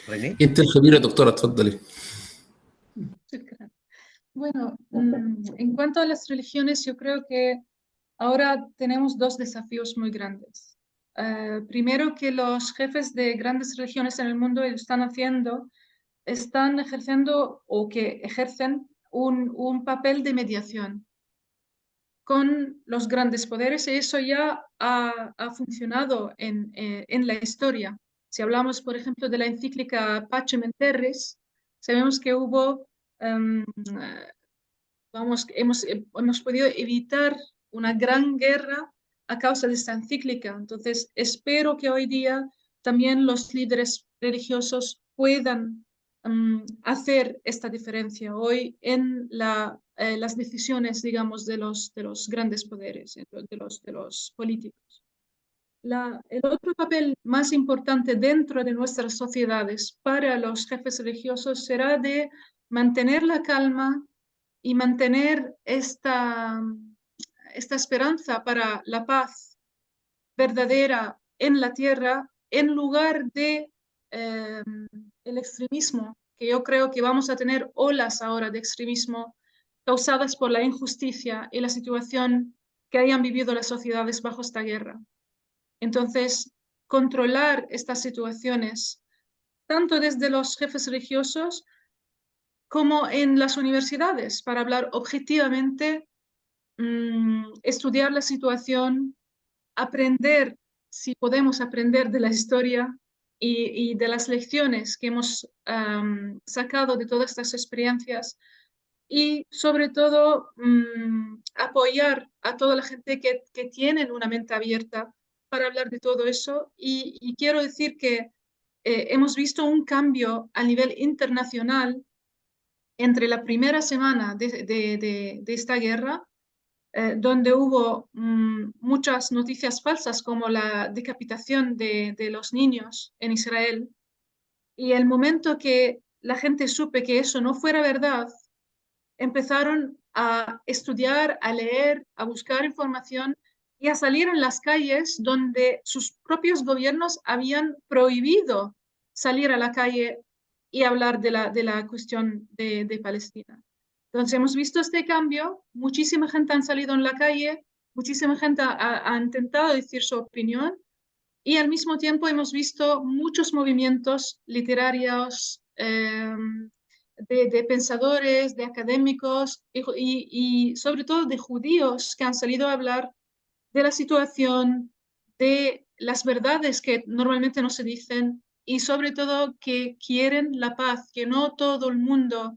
René. انت الخبيره دكتوره اتفضلي. Bueno, en cuanto a las religiones, yo creo que ahora tenemos dos desafíos muy grandes. Primero, que los jefes de grandes religiones en el mundo están ejerciendo o que ejercen un papel de mediación con los grandes poderes, y eso ya ha funcionado en la historia. Si hablamos, por ejemplo, de la encíclica Pacem in Terris, sabemos que hubo, hemos podido evitar una gran guerra a causa de esta encíclica. Entonces, espero que hoy día también los líderes religiosos puedan hacer esta diferencia hoy en las decisiones, digamos, de los grandes poderes, de los políticos. El otro papel más importante dentro de nuestras sociedades para los jefes religiosos será de mantener la calma y mantener esta esperanza para la paz verdadera en la tierra, en lugar de el extremismo, que yo creo que vamos a tener olas ahora de extremismo causadas por la injusticia y la situación que hayan vivido las sociedades bajo esta guerra. Entonces, controlar estas situaciones, tanto desde los jefes religiosos como en las universidades, para hablar objetivamente, estudiar la situación, aprender, si podemos aprender de la historia y de las lecciones que hemos sacado de todas estas experiencias, y sobre todo apoyar a toda la gente que tienen una mente abierta para hablar de todo eso. Y quiero decir que hemos visto un cambio a nivel internacional entre la primera semana de esta guerra, donde hubo muchas noticias falsas, como la decapitación de los niños en Israel, y el momento que la gente supe que eso no fuera verdad, empezaron a estudiar, a leer, a buscar información y a salir en las calles donde sus propios gobiernos habían prohibido salir a la calle y hablar de la cuestión de Palestina. Entonces hemos visto este cambio, muchísima gente ha salido en la calle, muchísima gente ha intentado decir su opinión y al mismo tiempo hemos visto muchos movimientos literarios, de pensadores, de académicos y sobre todo de judíos que han salido a hablar de la situación, de las verdades que normalmente no se dicen y sobre todo que quieren la paz, que no todo el mundo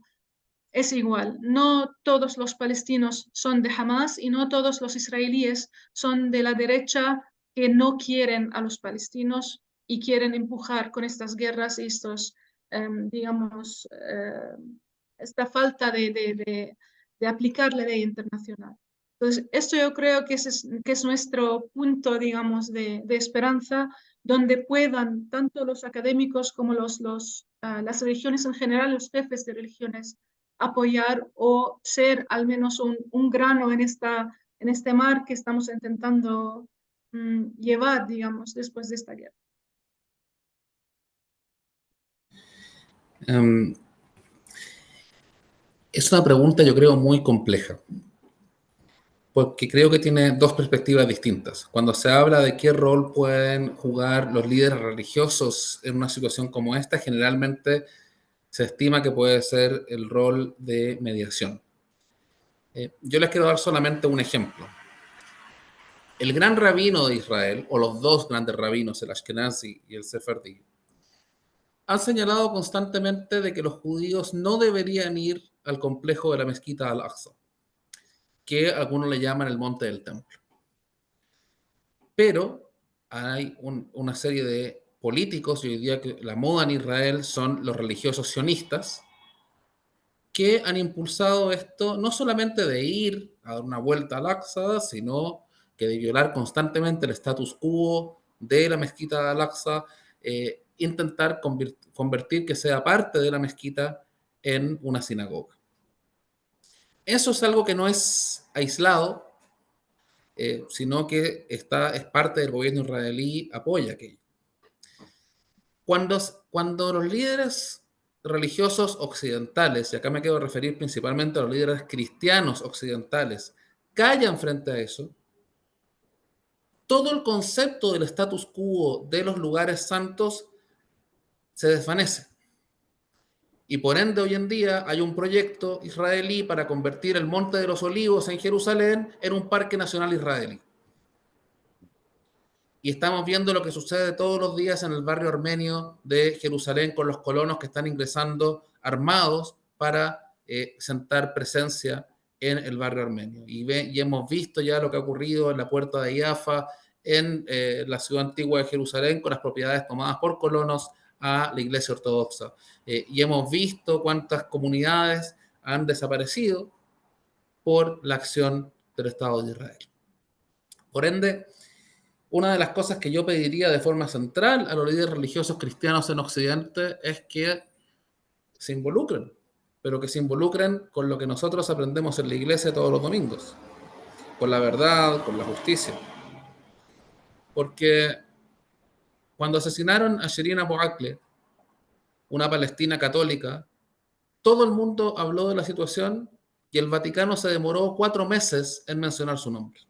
es igual. No todos los palestinos son de Hamas y no todos los israelíes son de la derecha que no quieren a los palestinos y quieren empujar con estas guerras y estos, digamos, esta falta de aplicar la ley internacional. Entonces, esto yo creo que es nuestro punto, digamos, de esperanza, donde puedan tanto los académicos como las religiones en general, los jefes de religiones, apoyar o ser al menos un grano en este mar que estamos intentando llevar, digamos, después de esta guerra. Es una pregunta, yo creo, muy compleja, porque creo que tiene dos perspectivas distintas. Cuando se habla de qué rol pueden jugar los líderes religiosos en una situación como esta, generalmente se estima que puede ser el rol de mediación. Yo les quiero dar solamente un ejemplo. El gran rabino de Israel, o los dos grandes rabinos, el Ashkenazi y el Sefardí, han señalado constantemente de que los judíos no deberían ir al complejo de la mezquita Al-Aqsa, que algunos le llaman el monte del templo. Pero hay una serie de políticos, y hoy día que la moda en Israel son los religiosos sionistas, que han impulsado esto no solamente de ir a dar una vuelta al Aqsa, sino que de violar constantemente el status quo de la mezquita de Al-Aqsa, intentar convertir que sea parte de la mezquita en una sinagoga. Eso es algo que no es aislado, sino que es parte del gobierno israelí, apoya aquello. Cuando los líderes religiosos occidentales, y acá me quiero referir principalmente a los líderes cristianos occidentales, callan frente a eso, todo el concepto del status quo de los lugares santos se desvanece. Y por ende hoy en día hay un proyecto israelí para convertir el Monte de los Olivos en Jerusalén en un parque nacional israelí. Y estamos viendo lo que sucede todos los días en el barrio armenio de Jerusalén con los colonos que están ingresando armados para sentar presencia en el barrio armenio. Y hemos visto ya lo que ha ocurrido en la puerta de Jaffa, en la ciudad antigua de Jerusalén, con las propiedades tomadas por colonos a la iglesia ortodoxa. Y hemos visto cuántas comunidades han desaparecido por la acción del Estado de Israel. Por ende, una de las cosas que yo pediría de forma central a los líderes religiosos cristianos en Occidente es que se involucren, pero que se involucren con lo que nosotros aprendemos en la iglesia todos los domingos, con la verdad, con la justicia. Porque cuando asesinaron a Shirin Abu Akleh, una palestina católica, todo el mundo habló de la situación y el Vaticano se demoró 4 meses en mencionar su nombre.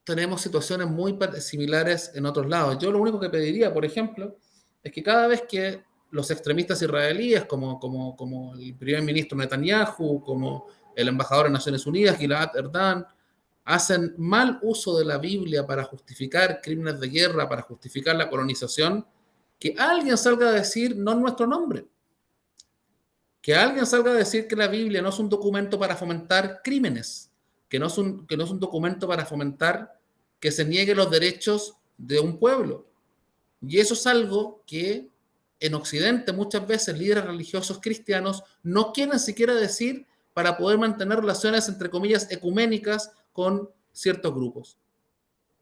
Tenemos situaciones muy similares en otros lados. Yo lo único que pediría, por ejemplo, es que cada vez que los extremistas israelíes, como el primer ministro Netanyahu, como el embajador de Naciones Unidas, Gilad Erdan, hacen mal uso de la Biblia para justificar crímenes de guerra, para justificar la colonización, que alguien salga a decir no en nuestro nombre. Que alguien salga a decir que la Biblia no es un documento para fomentar crímenes, que no es un documento para fomentar que se nieguen los derechos de un pueblo. Y eso es algo que en Occidente muchas veces líderes religiosos cristianos no quieren siquiera decir para poder mantener relaciones, entre comillas, ecuménicas con ciertos grupos.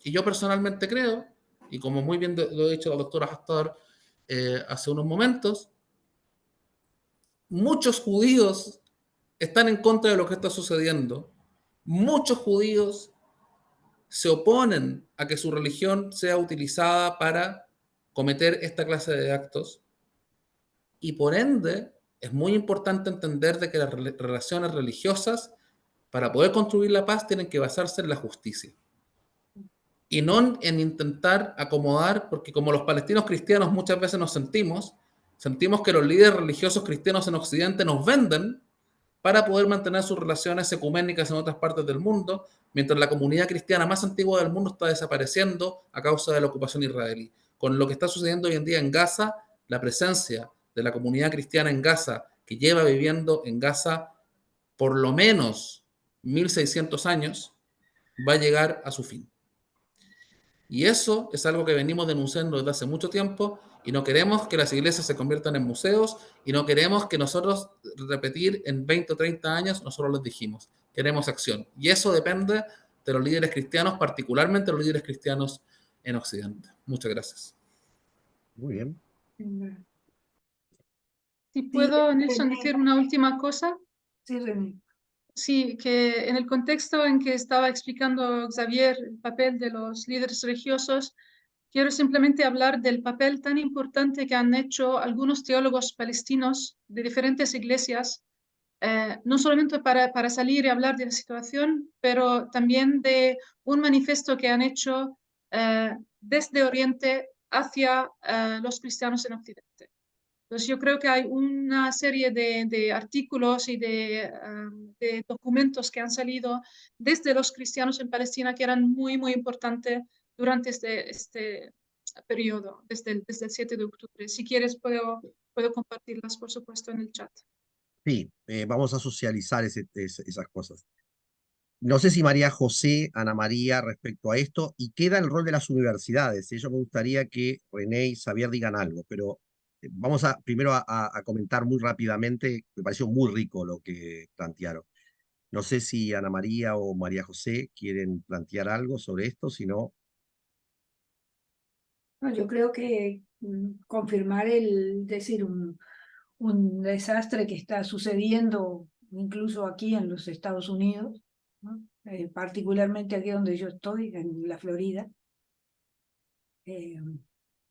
Y yo personalmente creo, y como muy bien lo ha dicho la doctora Hastar hace unos momentos, muchos judíos están en contra de lo que está sucediendo. Muchos judíos se oponen a que su religión sea utilizada para cometer esta clase de actos. y por ende es muy importante entender de que las relaciones religiosas, para poder construir la paz, tienen que basarse en la justicia. Y no en intentar acomodar, porque como los palestinos cristianos muchas veces nos sentimos que los líderes religiosos cristianos en Occidente nos venden para poder mantener sus relaciones ecuménicas en otras partes del mundo, mientras la comunidad cristiana más antigua del mundo está desapareciendo a causa de la ocupación israelí. Con lo que está sucediendo hoy en día en Gaza, la presencia de la comunidad cristiana en Gaza, que lleva viviendo en Gaza por lo menos 1600 años, va a llegar a su fin. Y eso es algo que venimos denunciando desde hace mucho tiempo, y no queremos que las iglesias se conviertan en museos, y no queremos que nosotros repetir en 20 o 30 años, nosotros les dijimos, queremos acción. Y eso depende de los líderes cristianos, particularmente los líderes cristianos en Occidente. Muchas gracias. Muy bien. Si puedo, Nelson, René. decir una última cosa. Sí, René. Sí, que en el contexto en que estaba explicando Xavier el papel de los líderes religiosos, quiero simplemente hablar del papel tan importante que han hecho algunos teólogos palestinos de diferentes iglesias, no solamente para salir y hablar de la situación, pero también de un manifiesto que han hecho desde Oriente hacia los cristianos en Occidente. Entonces yo creo que hay una serie de artículos y de documentos que han salido desde los cristianos en Palestina que eran muy, muy importantes durante este periodo, desde el 7 de octubre. Si quieres, puedo compartirlas, por supuesto, en el chat. Sí, vamos a socializar esas cosas. No sé si María José, Ana María, respecto a esto, y queda el rol de las universidades. Yo me gustaría que René y Xavier digan algo, pero vamos primero a comentar muy rápidamente. Me pareció muy rico lo que plantearon. No sé si Ana María o María José quieren plantear algo sobre esto, si no. No, yo creo que confirmar decir, un desastre que está sucediendo incluso aquí en los Estados Unidos, ¿no? Particularmente aquí donde yo estoy, en la Florida,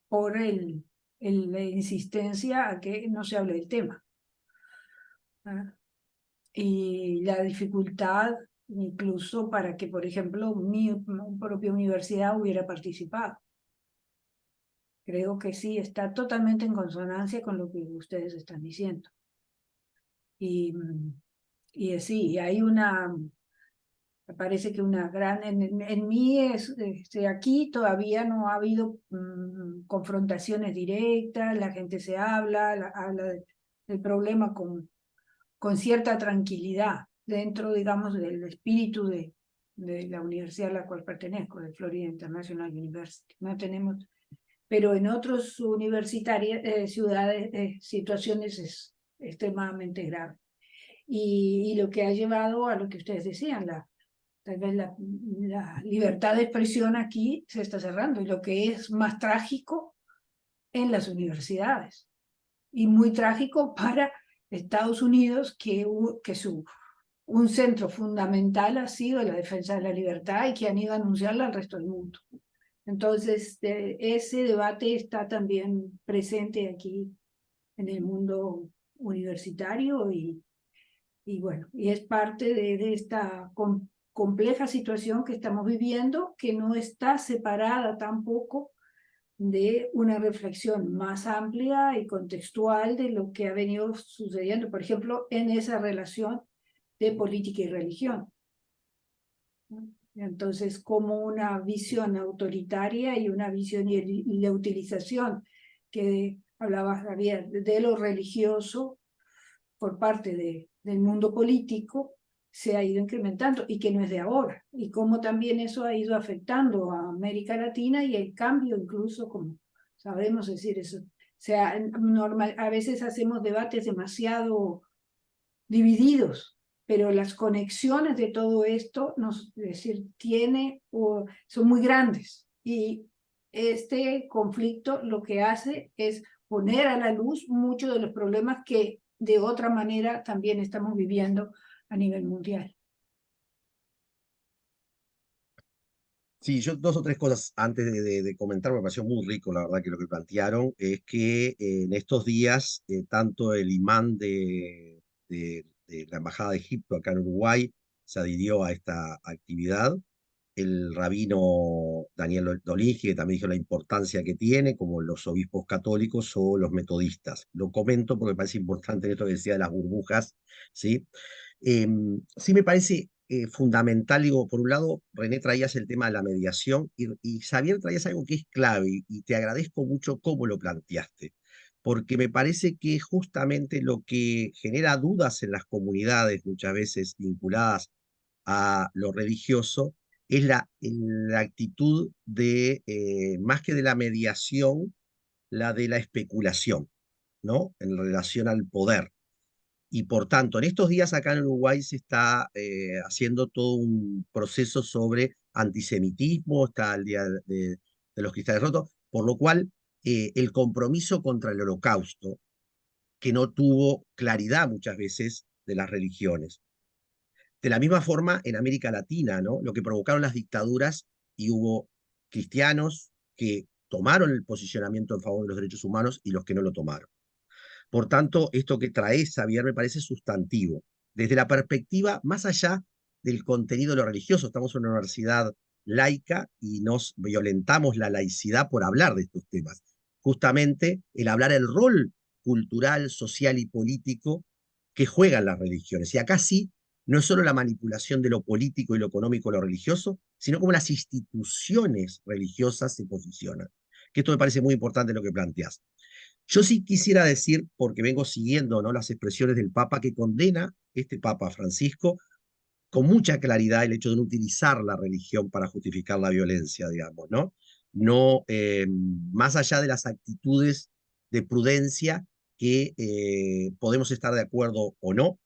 por la insistencia a que no se hable del tema, ¿ah? Y la dificultad incluso para que, por ejemplo, mi propia universidad hubiera participado. Creo que sí, está totalmente en consonancia con lo que ustedes están diciendo. Y sí, hay me parece que una gran, en mí aquí todavía no ha habido confrontaciones directas, la gente se habla del problema con cierta tranquilidad dentro, digamos, del espíritu de la universidad a la cual pertenezco, de Florida International University. No tenemos, pero en otras ciudades, situaciones es extremadamente grave. Y lo que ha llevado a lo que ustedes decían, tal vez la libertad de expresión aquí se está cerrando, y lo que es más trágico en las universidades, y muy trágico para Estados Unidos, que un centro fundamental ha sido la defensa de la libertad y que han ido a anunciarla al resto del mundo. Entonces, ese debate está también presente aquí en el mundo universitario, y bueno, y es parte de esta compleja situación que estamos viviendo, que no está separada tampoco de una reflexión más amplia y contextual de lo que ha venido sucediendo, por ejemplo, en esa relación de política y religión. Entonces, como una visión autoritaria y una visión y la utilización que hablaba Javier de lo religioso por parte del mundo político se ha ido incrementando, y que no es de ahora, y cómo también eso ha ido afectando a América Latina, y el cambio incluso, como sabemos decir eso, o sea, a veces hacemos debates demasiado divididos, pero las conexiones de todo esto, es decir, son muy grandes, y este conflicto lo que hace es poner a la luz muchos de los problemas que de otra manera también estamos viviendo a nivel mundial. Sí, yo dos o tres cosas antes de comentar, me pareció muy rico, la verdad, que lo que plantearon es que en estos días, tanto el imán de la Embajada de Egipto acá en Uruguay se adhirió a esta actividad, el rabino Daniel Dolinski, que también dijo la importancia que tiene, como los obispos católicos o los metodistas. Lo comento porque me parece importante en esto que decía de las burbujas, ¿sí? Sí me parece fundamental, digo, por un lado, René, traías el tema de la mediación y Xavier traías algo que es clave y te agradezco mucho cómo lo planteaste, porque me parece que justamente lo que genera dudas en las comunidades, muchas veces vinculadas a lo religioso, es la actitud de, más que de la mediación, la de la especulación, ¿no? En relación al poder. Y por tanto, en estos días acá en Uruguay se está haciendo todo un proceso sobre antisemitismo, está el Día de los Cristales Rotos, por lo cual el compromiso contra el holocausto, que no tuvo claridad muchas veces de las religiones. De la misma forma, en América Latina, ¿no? Lo que provocaron las dictaduras y hubo cristianos que tomaron el posicionamiento en favor de los derechos humanos y los que no lo tomaron. Por tanto, esto que trae Xavier me parece sustantivo. Desde la perspectiva, más allá del contenido de lo religioso, estamos en una universidad laica y nos violentamos la laicidad por hablar de estos temas. Justamente el hablar el rol cultural, social y político que juegan las religiones. Y acá sí, no es solo la manipulación de lo político y lo económico o lo religioso, sino como las instituciones religiosas se posicionan. Que esto me parece muy importante lo que planteas. Yo sí quisiera decir, porque vengo siguiendo, ¿no?, las expresiones del Papa que condena, este Papa Francisco, con mucha claridad el hecho de no utilizar la religión para justificar la violencia, digamos, ¿no? No, más allá de las actitudes de prudencia que podemos estar de acuerdo o no,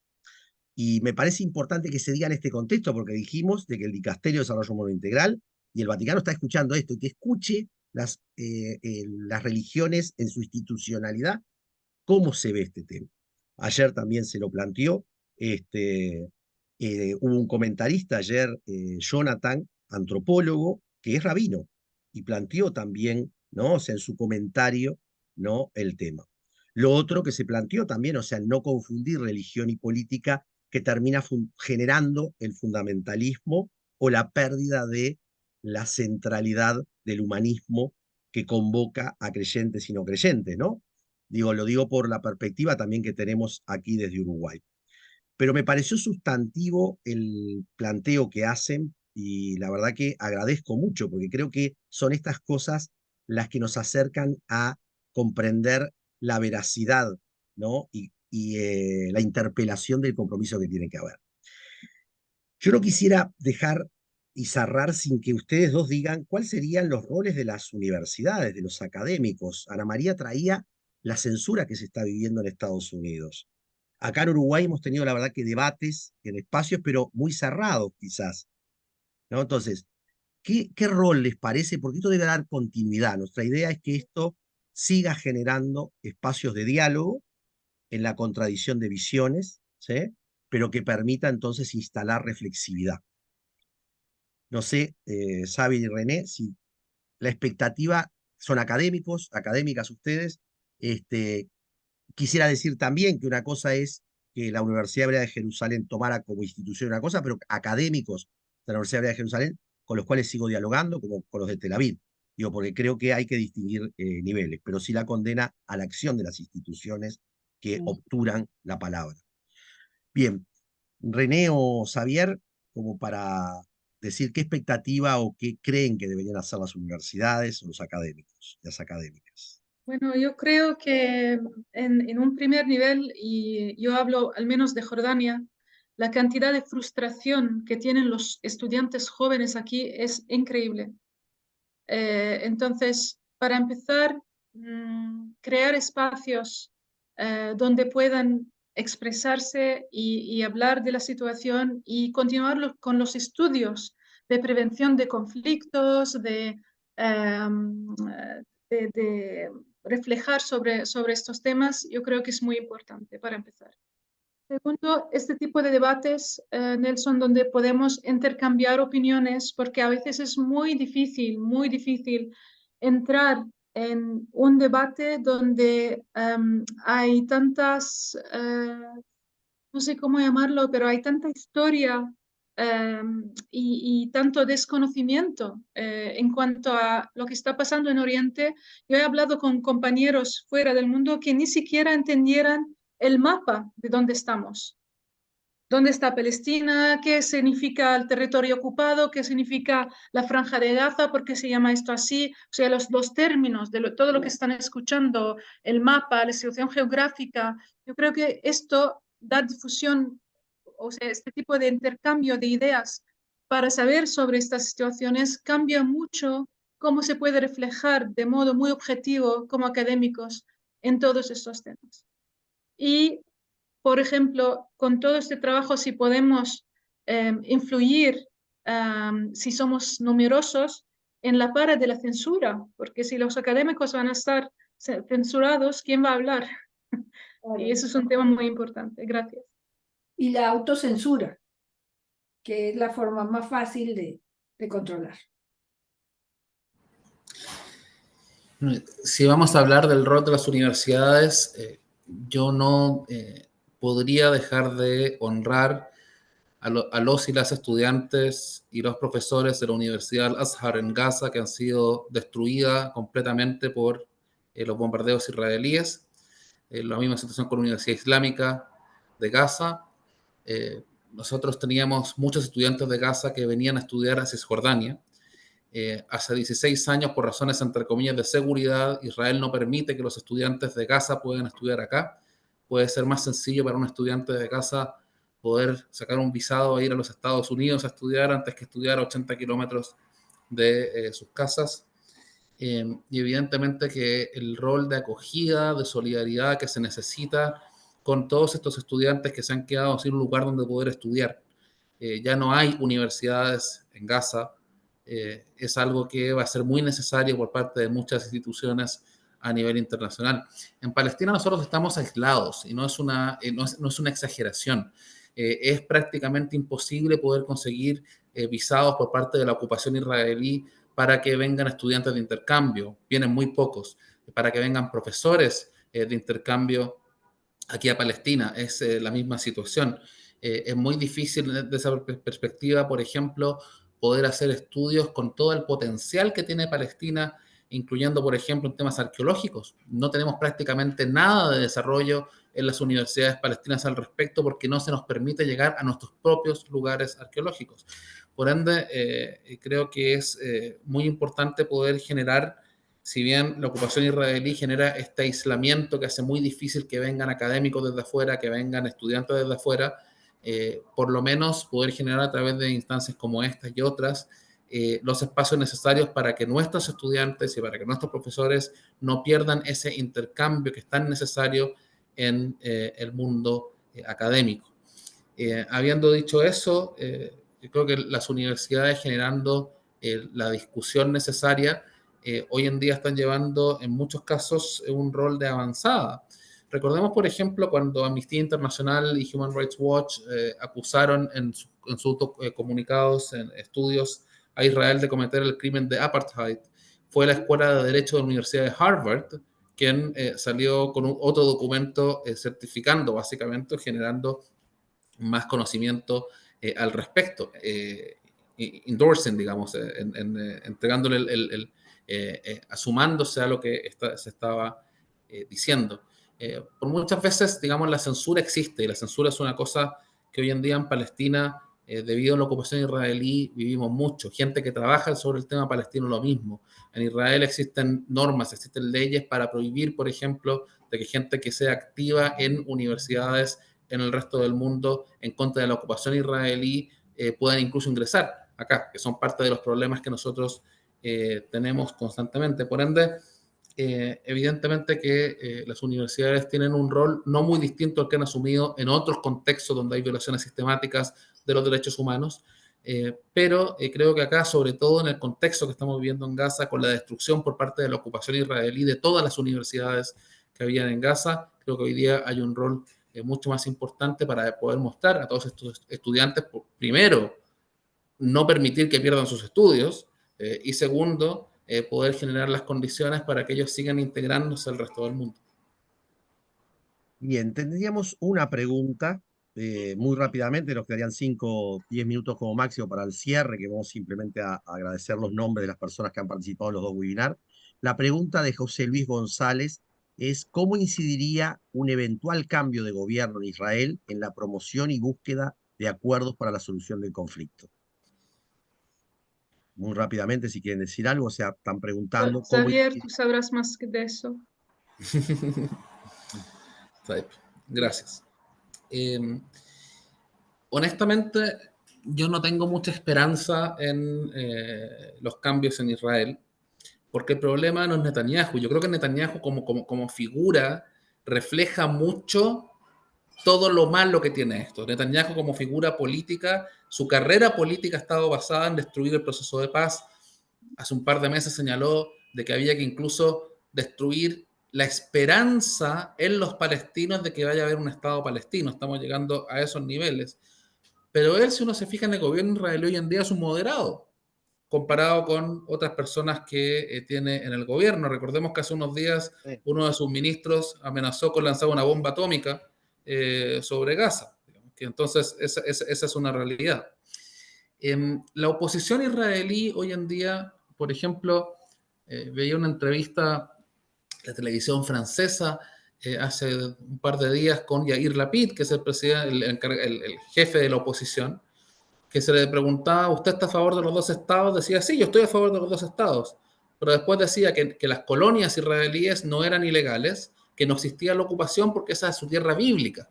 y me parece importante que se diga en este contexto, porque dijimos de que el Dicasterio de Desarrollo Humano Integral y el Vaticano está escuchando esto, y que escuche las religiones en su institucionalidad, cómo se ve este tema. Ayer también se lo planteó, hubo un comentarista ayer, Jonathan, antropólogo, que es rabino, y planteó también, ¿no? O sea, en su comentario, ¿no?, el tema. Lo otro que se planteó también, o sea, no confundir religión y política, que termina generando el fundamentalismo o la pérdida de la centralidad del humanismo que convoca a creyentes y no creyentes, ¿no? Digo, lo digo por la perspectiva también que tenemos aquí desde Uruguay. Pero me pareció sustantivo el planteo que hacen y la verdad que agradezco mucho porque creo que son estas cosas las que nos acercan a comprender la veracidad, ¿no? Y la interpelación del compromiso que tiene que haber. Yo no quisiera dejar y cerrar sin que ustedes dos digan cuáles serían los roles de las universidades, de los académicos. Ana María traía la censura que se está viviendo en Estados Unidos. Acá en Uruguay hemos tenido, la verdad, que debates en espacios, pero muy cerrados quizás, ¿no? Entonces, ¿qué rol les parece? Porque esto debe dar continuidad. Nuestra idea es que esto siga generando espacios de diálogo en la contradicción de visiones, ¿sí?, pero que permita entonces instalar reflexividad. No sé, Xavi y René, si la expectativa, son académicos, académicas ustedes. Quisiera decir también que una cosa es que la Universidad Hebrea de Jerusalén tomara como institución una cosa, pero académicos de la Universidad Hebrea de Jerusalén, con los cuales sigo dialogando, como con los de Tel Aviv. Digo, porque creo que hay que distinguir niveles, pero sí la condena a la acción de las instituciones que obturan la palabra. Bien, René o Xavier, como para decir qué expectativa o qué creen que deberían hacer las universidades o los académicos, las académicas. Bueno, yo creo que en un primer nivel, y yo hablo al menos de Jordania, la cantidad de frustración que tienen los estudiantes jóvenes aquí es increíble. Entonces, para empezar, crear espacios donde puedan expresarse y hablar de la situación y continuar con los estudios de prevención de conflictos, de reflejar sobre estos temas, yo creo que es muy importante para empezar. Segundo, este tipo de debates, Nelson, donde podemos intercambiar opiniones, porque a veces es muy difícil entrar en un debate donde hay tantas, no sé cómo llamarlo, pero hay tanta historia y tanto desconocimiento en cuanto a lo que está pasando en Oriente. Yo he hablado con compañeros fuera del mundo que ni siquiera entendieran el mapa de dónde estamos. ¿Dónde está Palestina? ¿Qué significa el territorio ocupado? ¿Qué significa la Franja de Gaza? ¿Por qué se llama esto así? O sea, los términos de todo lo que están escuchando, el mapa, la situación geográfica, yo creo que esto da difusión, o sea, este tipo de intercambio de ideas para saber sobre estas situaciones cambia mucho cómo se puede reflejar de modo muy objetivo como académicos en todos estos temas. Y por ejemplo, con todo este trabajo, si podemos influir, si somos numerosos, en la pared de la censura, porque si los académicos van a estar censurados, ¿quién va a hablar? Y eso es un tema muy importante. Gracias. Y la autocensura, que es la forma más fácil de controlar. Si vamos a hablar del rol de las universidades, yo no podría dejar de honrar a los y las estudiantes y los profesores de la Universidad Al-Azhar en Gaza, que han sido destruidas completamente por los bombardeos israelíes. La misma situación con la Universidad Islámica de Gaza. Nosotros teníamos muchos estudiantes de Gaza que venían a estudiar a Cisjordania. Hace 16 años, por razones, entre comillas, de seguridad, Israel no permite que los estudiantes de Gaza puedan estudiar acá. Puede ser más sencillo para un estudiante de Gaza poder sacar un visado e ir a los Estados Unidos a estudiar antes que estudiar a 80 kilómetros de sus casas. Y evidentemente que el rol de acogida, de solidaridad que se necesita con todos estos estudiantes que se han quedado sin un lugar donde poder estudiar. Ya no hay universidades en Gaza, es algo que va a ser muy necesario por parte de muchas instituciones a nivel internacional. En Palestina nosotros estamos aislados y no es una exageración. Es prácticamente imposible poder conseguir visados por parte de la ocupación israelí para que vengan estudiantes de intercambio, vienen muy pocos, para que vengan profesores de intercambio aquí a Palestina, es la misma situación. Es muy difícil desde esa perspectiva, por ejemplo, poder hacer estudios con todo el potencial que tiene Palestina, incluyendo, por ejemplo, en temas arqueológicos. No tenemos prácticamente nada de desarrollo en las universidades palestinas al respecto porque no se nos permite llegar a nuestros propios lugares arqueológicos. Por ende, creo que es muy importante poder generar, si bien la ocupación israelí genera este aislamiento que hace muy difícil que vengan académicos desde afuera, que vengan estudiantes desde afuera, por lo menos poder generar a través de instancias como estas y otras los espacios necesarios para que nuestros estudiantes y para que nuestros profesores no pierdan ese intercambio que es tan necesario en el mundo académico. Habiendo dicho eso, yo creo que las universidades generando la discusión necesaria hoy en día están llevando en muchos casos un rol de avanzada. Recordemos, por ejemplo, cuando Amnistía Internacional y Human Rights Watch acusaron en sus comunicados, en estudios, a Israel de cometer el crimen de apartheid. Fue la Escuela de Derecho de la Universidad de Harvard quien salió con otro documento certificando, básicamente, generando más conocimiento al respecto, endorsing, digamos, entregándole asumándose a lo que se estaba diciendo. Por muchas veces, digamos, la censura existe y la censura es una cosa que hoy en día en Palestina, debido a la ocupación israelí, vivimos mucho. Gente que trabaja sobre el tema palestino lo mismo. En Israel existen normas, existen leyes para prohibir, por ejemplo, de que gente que sea activa en universidades en el resto del mundo en contra de la ocupación israelí puedan incluso ingresar acá, que son parte de los problemas que nosotros tenemos constantemente. Por ende, evidentemente que las universidades tienen un rol no muy distinto al que han asumido en otros contextos donde hay violaciones sistemáticas de los derechos humanos, pero creo que acá, sobre todo en el contexto que estamos viviendo en Gaza, con la destrucción por parte de la ocupación israelí de todas las universidades que habían en Gaza, creo que hoy día hay un rol mucho más importante para poder mostrar a todos estos estudiantes, primero, no permitir que pierdan sus estudios, y segundo, poder generar las condiciones para que ellos sigan integrándose al resto del mundo. Bien, tendríamos una pregunta muy rápidamente, nos quedarían 5 o 10 minutos como máximo para el cierre, que vamos simplemente a agradecer los nombres de las personas que han participado en los dos webinars. La pregunta de José Luis González es: ¿cómo incidiría un eventual cambio de gobierno en Israel en la promoción y búsqueda de acuerdos para la solución del conflicto? Muy rápidamente, si quieren decir algo, o sea, están preguntando cómo Xavier, tú sabrás más de eso. Gracias. Honestamente, yo no tengo mucha esperanza en los cambios en Israel, porque el problema no es Netanyahu. Yo creo que Netanyahu como figura refleja mucho todo lo malo que tiene esto. Netanyahu como figura política, su carrera política ha estado basada en destruir el proceso de paz. Hace un par de meses señaló de que había que incluso destruir la esperanza en los palestinos de que vaya a haber un Estado palestino. Estamos llegando a esos niveles. Pero él, si uno se fija en el gobierno israelí hoy en día, es un moderado, comparado con otras personas que tiene en el gobierno. Recordemos que hace unos días uno de sus ministros amenazó con lanzar una bomba atómica sobre Gaza. Que entonces, esa es una realidad. La oposición israelí hoy en día, por ejemplo, veía una entrevista de la televisión francesa hace un par de días con Yair Lapid, que es el presidente, el jefe de la oposición, que se le preguntaba: ¿usted está a favor de los dos estados? Decía: sí, yo estoy a favor de los dos estados. Pero después decía que las colonias israelíes no eran ilegales, que no existía la ocupación porque esa es su tierra bíblica.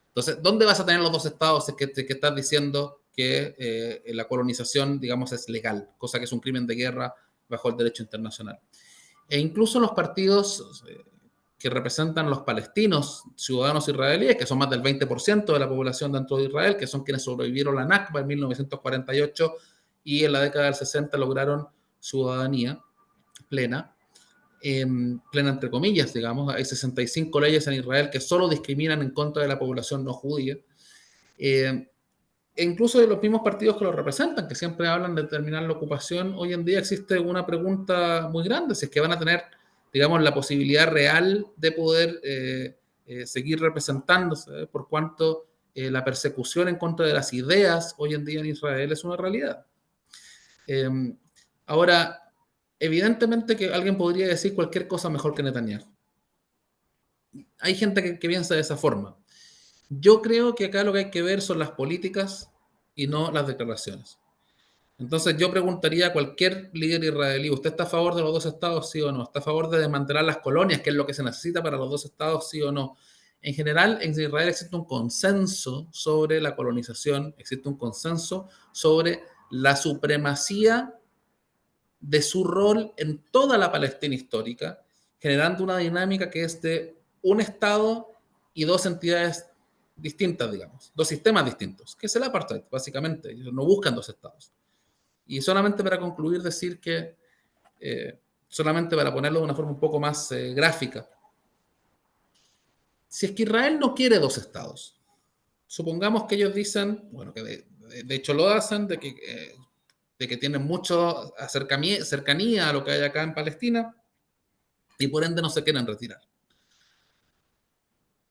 Entonces, ¿dónde vas a tener los dos estados si que estás diciendo que la colonización, digamos, es legal? Cosa que es un crimen de guerra bajo el derecho internacional. E incluso los partidos que representan los palestinos, ciudadanos israelíes, que son más del 20% de la población dentro de Israel, que son quienes sobrevivieron la Nakba en 1948 y en la década del 60 lograron ciudadanía plena, plena entre comillas, digamos. Hay 65 leyes en Israel que solo discriminan en contra de la población no judía. E incluso de los mismos partidos que los representan, que siempre hablan de terminar la ocupación, hoy en día existe una pregunta muy grande, si es que van a tener, digamos, la posibilidad real de poder seguir representándose, por cuanto la persecución en contra de las ideas hoy en día en Israel es una realidad. Ahora, evidentemente que alguien podría decir cualquier cosa mejor que Netanyahu. Hay gente que piensa de esa forma. Yo creo que acá lo que hay que ver son las políticas y no las declaraciones. Entonces yo preguntaría a cualquier líder israelí: ¿usted está a favor de los dos estados, sí o no? ¿Está a favor de desmantelar las colonias, que es lo que se necesita para los dos estados, sí o no? En general, en Israel existe un consenso sobre la colonización, existe un consenso sobre la supremacía de su rol en toda la Palestina histórica, generando una dinámica que es de un estado y dos entidades distintas, digamos, dos sistemas distintos, que es el apartheid, básicamente. Ellos no buscan dos estados. Y solamente para concluir, decir que, solamente para ponerlo de una forma un poco más gráfica, si es que Israel no quiere dos estados, supongamos que ellos dicen, bueno, que de hecho lo hacen, de que tienen mucha cercanía a lo que hay acá en Palestina y por ende no se quieren retirar.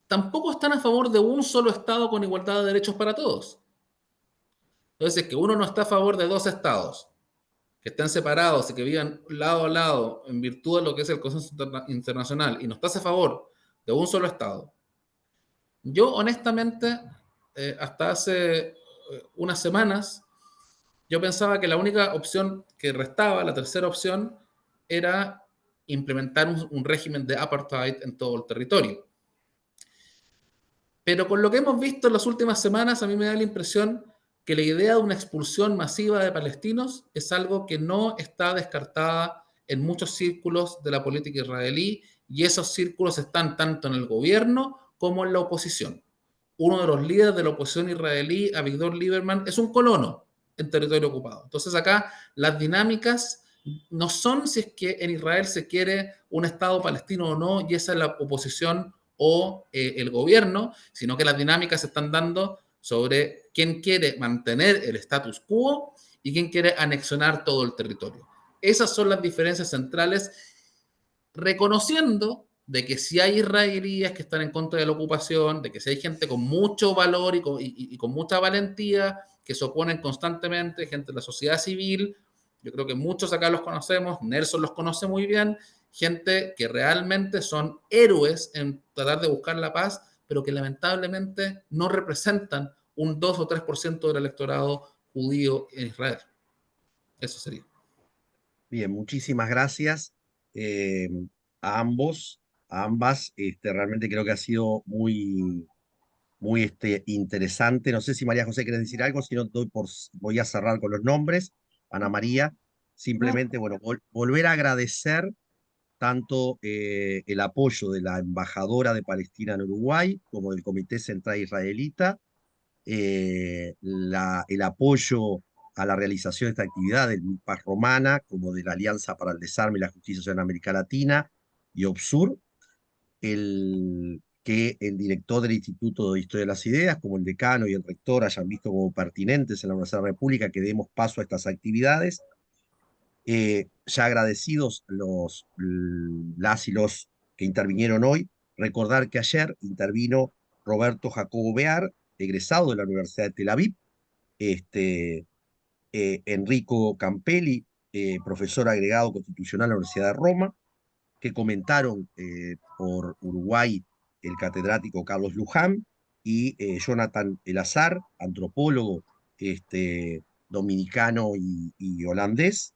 Tampoco están a favor de un solo Estado con igualdad de derechos para todos. Entonces, es que uno no está a favor de dos Estados que estén separados y que vivan lado a lado en virtud de lo que es el consenso internacional, y no estás a favor de un solo Estado. Yo, honestamente, hasta hace unas semanas, yo pensaba que la única opción que restaba, la tercera opción, era implementar un régimen de apartheid en todo el territorio. Pero con lo que hemos visto en las últimas semanas, a mí me da la impresión que la idea de una expulsión masiva de palestinos es algo que no está descartada en muchos círculos de la política israelí, y esos círculos están tanto en el gobierno como en la oposición. Uno de los líderes de la oposición israelí, Avigdor Lieberman, es un colono en territorio ocupado. Entonces acá las dinámicas no son si es que en Israel se quiere un Estado palestino o no, y esa es la oposición o el gobierno, sino que las dinámicas se están dando sobre quién quiere mantener el status quo y quién quiere anexionar todo el territorio. Esas son las diferencias centrales, reconociendo de que si hay israelíes que están en contra de la ocupación, de que si hay gente con mucho valor y con mucha valentía, que se oponen constantemente, gente de la sociedad civil, yo creo que muchos acá los conocemos, Nelson los conoce muy bien, gente que realmente son héroes en tratar de buscar la paz, pero que lamentablemente no representan un 2 o 3% del electorado judío en Israel. Eso sería. Bien, muchísimas gracias a ambos, a ambas. Realmente creo que ha sido muy, muy interesante. No sé si María José quiere decir algo, si no voy a cerrar con los nombres. Ana María, simplemente, bueno, volver a agradecer tanto el apoyo de la embajadora de Palestina en Uruguay como del Comité Central Israelita, el apoyo a la realización de esta actividad del MIPAS Romana, como de la Alianza para el Desarme y la Justicia en América Latina y OBSUR, que el director del Instituto de Historia de las Ideas, como el decano y el rector, hayan visto como pertinentes en la Universidad de la República que demos paso a estas actividades. Ya agradecidos las y los que intervinieron hoy, recordar que ayer intervino Roberto Jacobo Bear, egresado de la Universidad de Tel Aviv, Enrico Campelli, profesor agregado constitucional de la Universidad de Roma, que comentaron por Uruguay el catedrático Carlos Luján y Jonathan Elazar, antropólogo dominicano y holandés,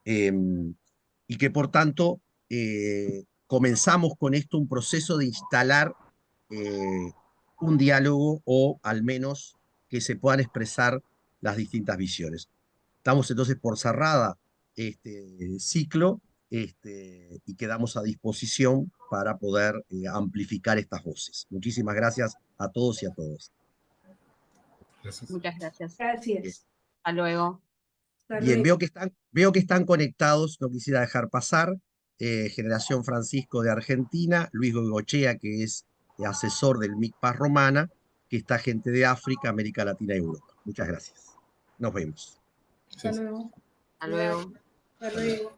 y que por tanto comenzamos con esto un proceso de instalar un diálogo o al menos que se puedan expresar las distintas visiones. Estamos entonces por cerrada este ciclo y quedamos a disposición para poder amplificar estas voces. Muchísimas gracias a todos y a todas. Gracias. Muchas gracias. Gracias. Hasta luego. Hasta Bien, luego. veo que están conectados, no quisiera dejar pasar. Generación Francisco de Argentina, Luis Goigochea, que es asesor del MIPAS Romana, que está gente de África, América Latina y Europa. Muchas gracias. Nos vemos. Hasta luego. Hasta luego. Hasta luego.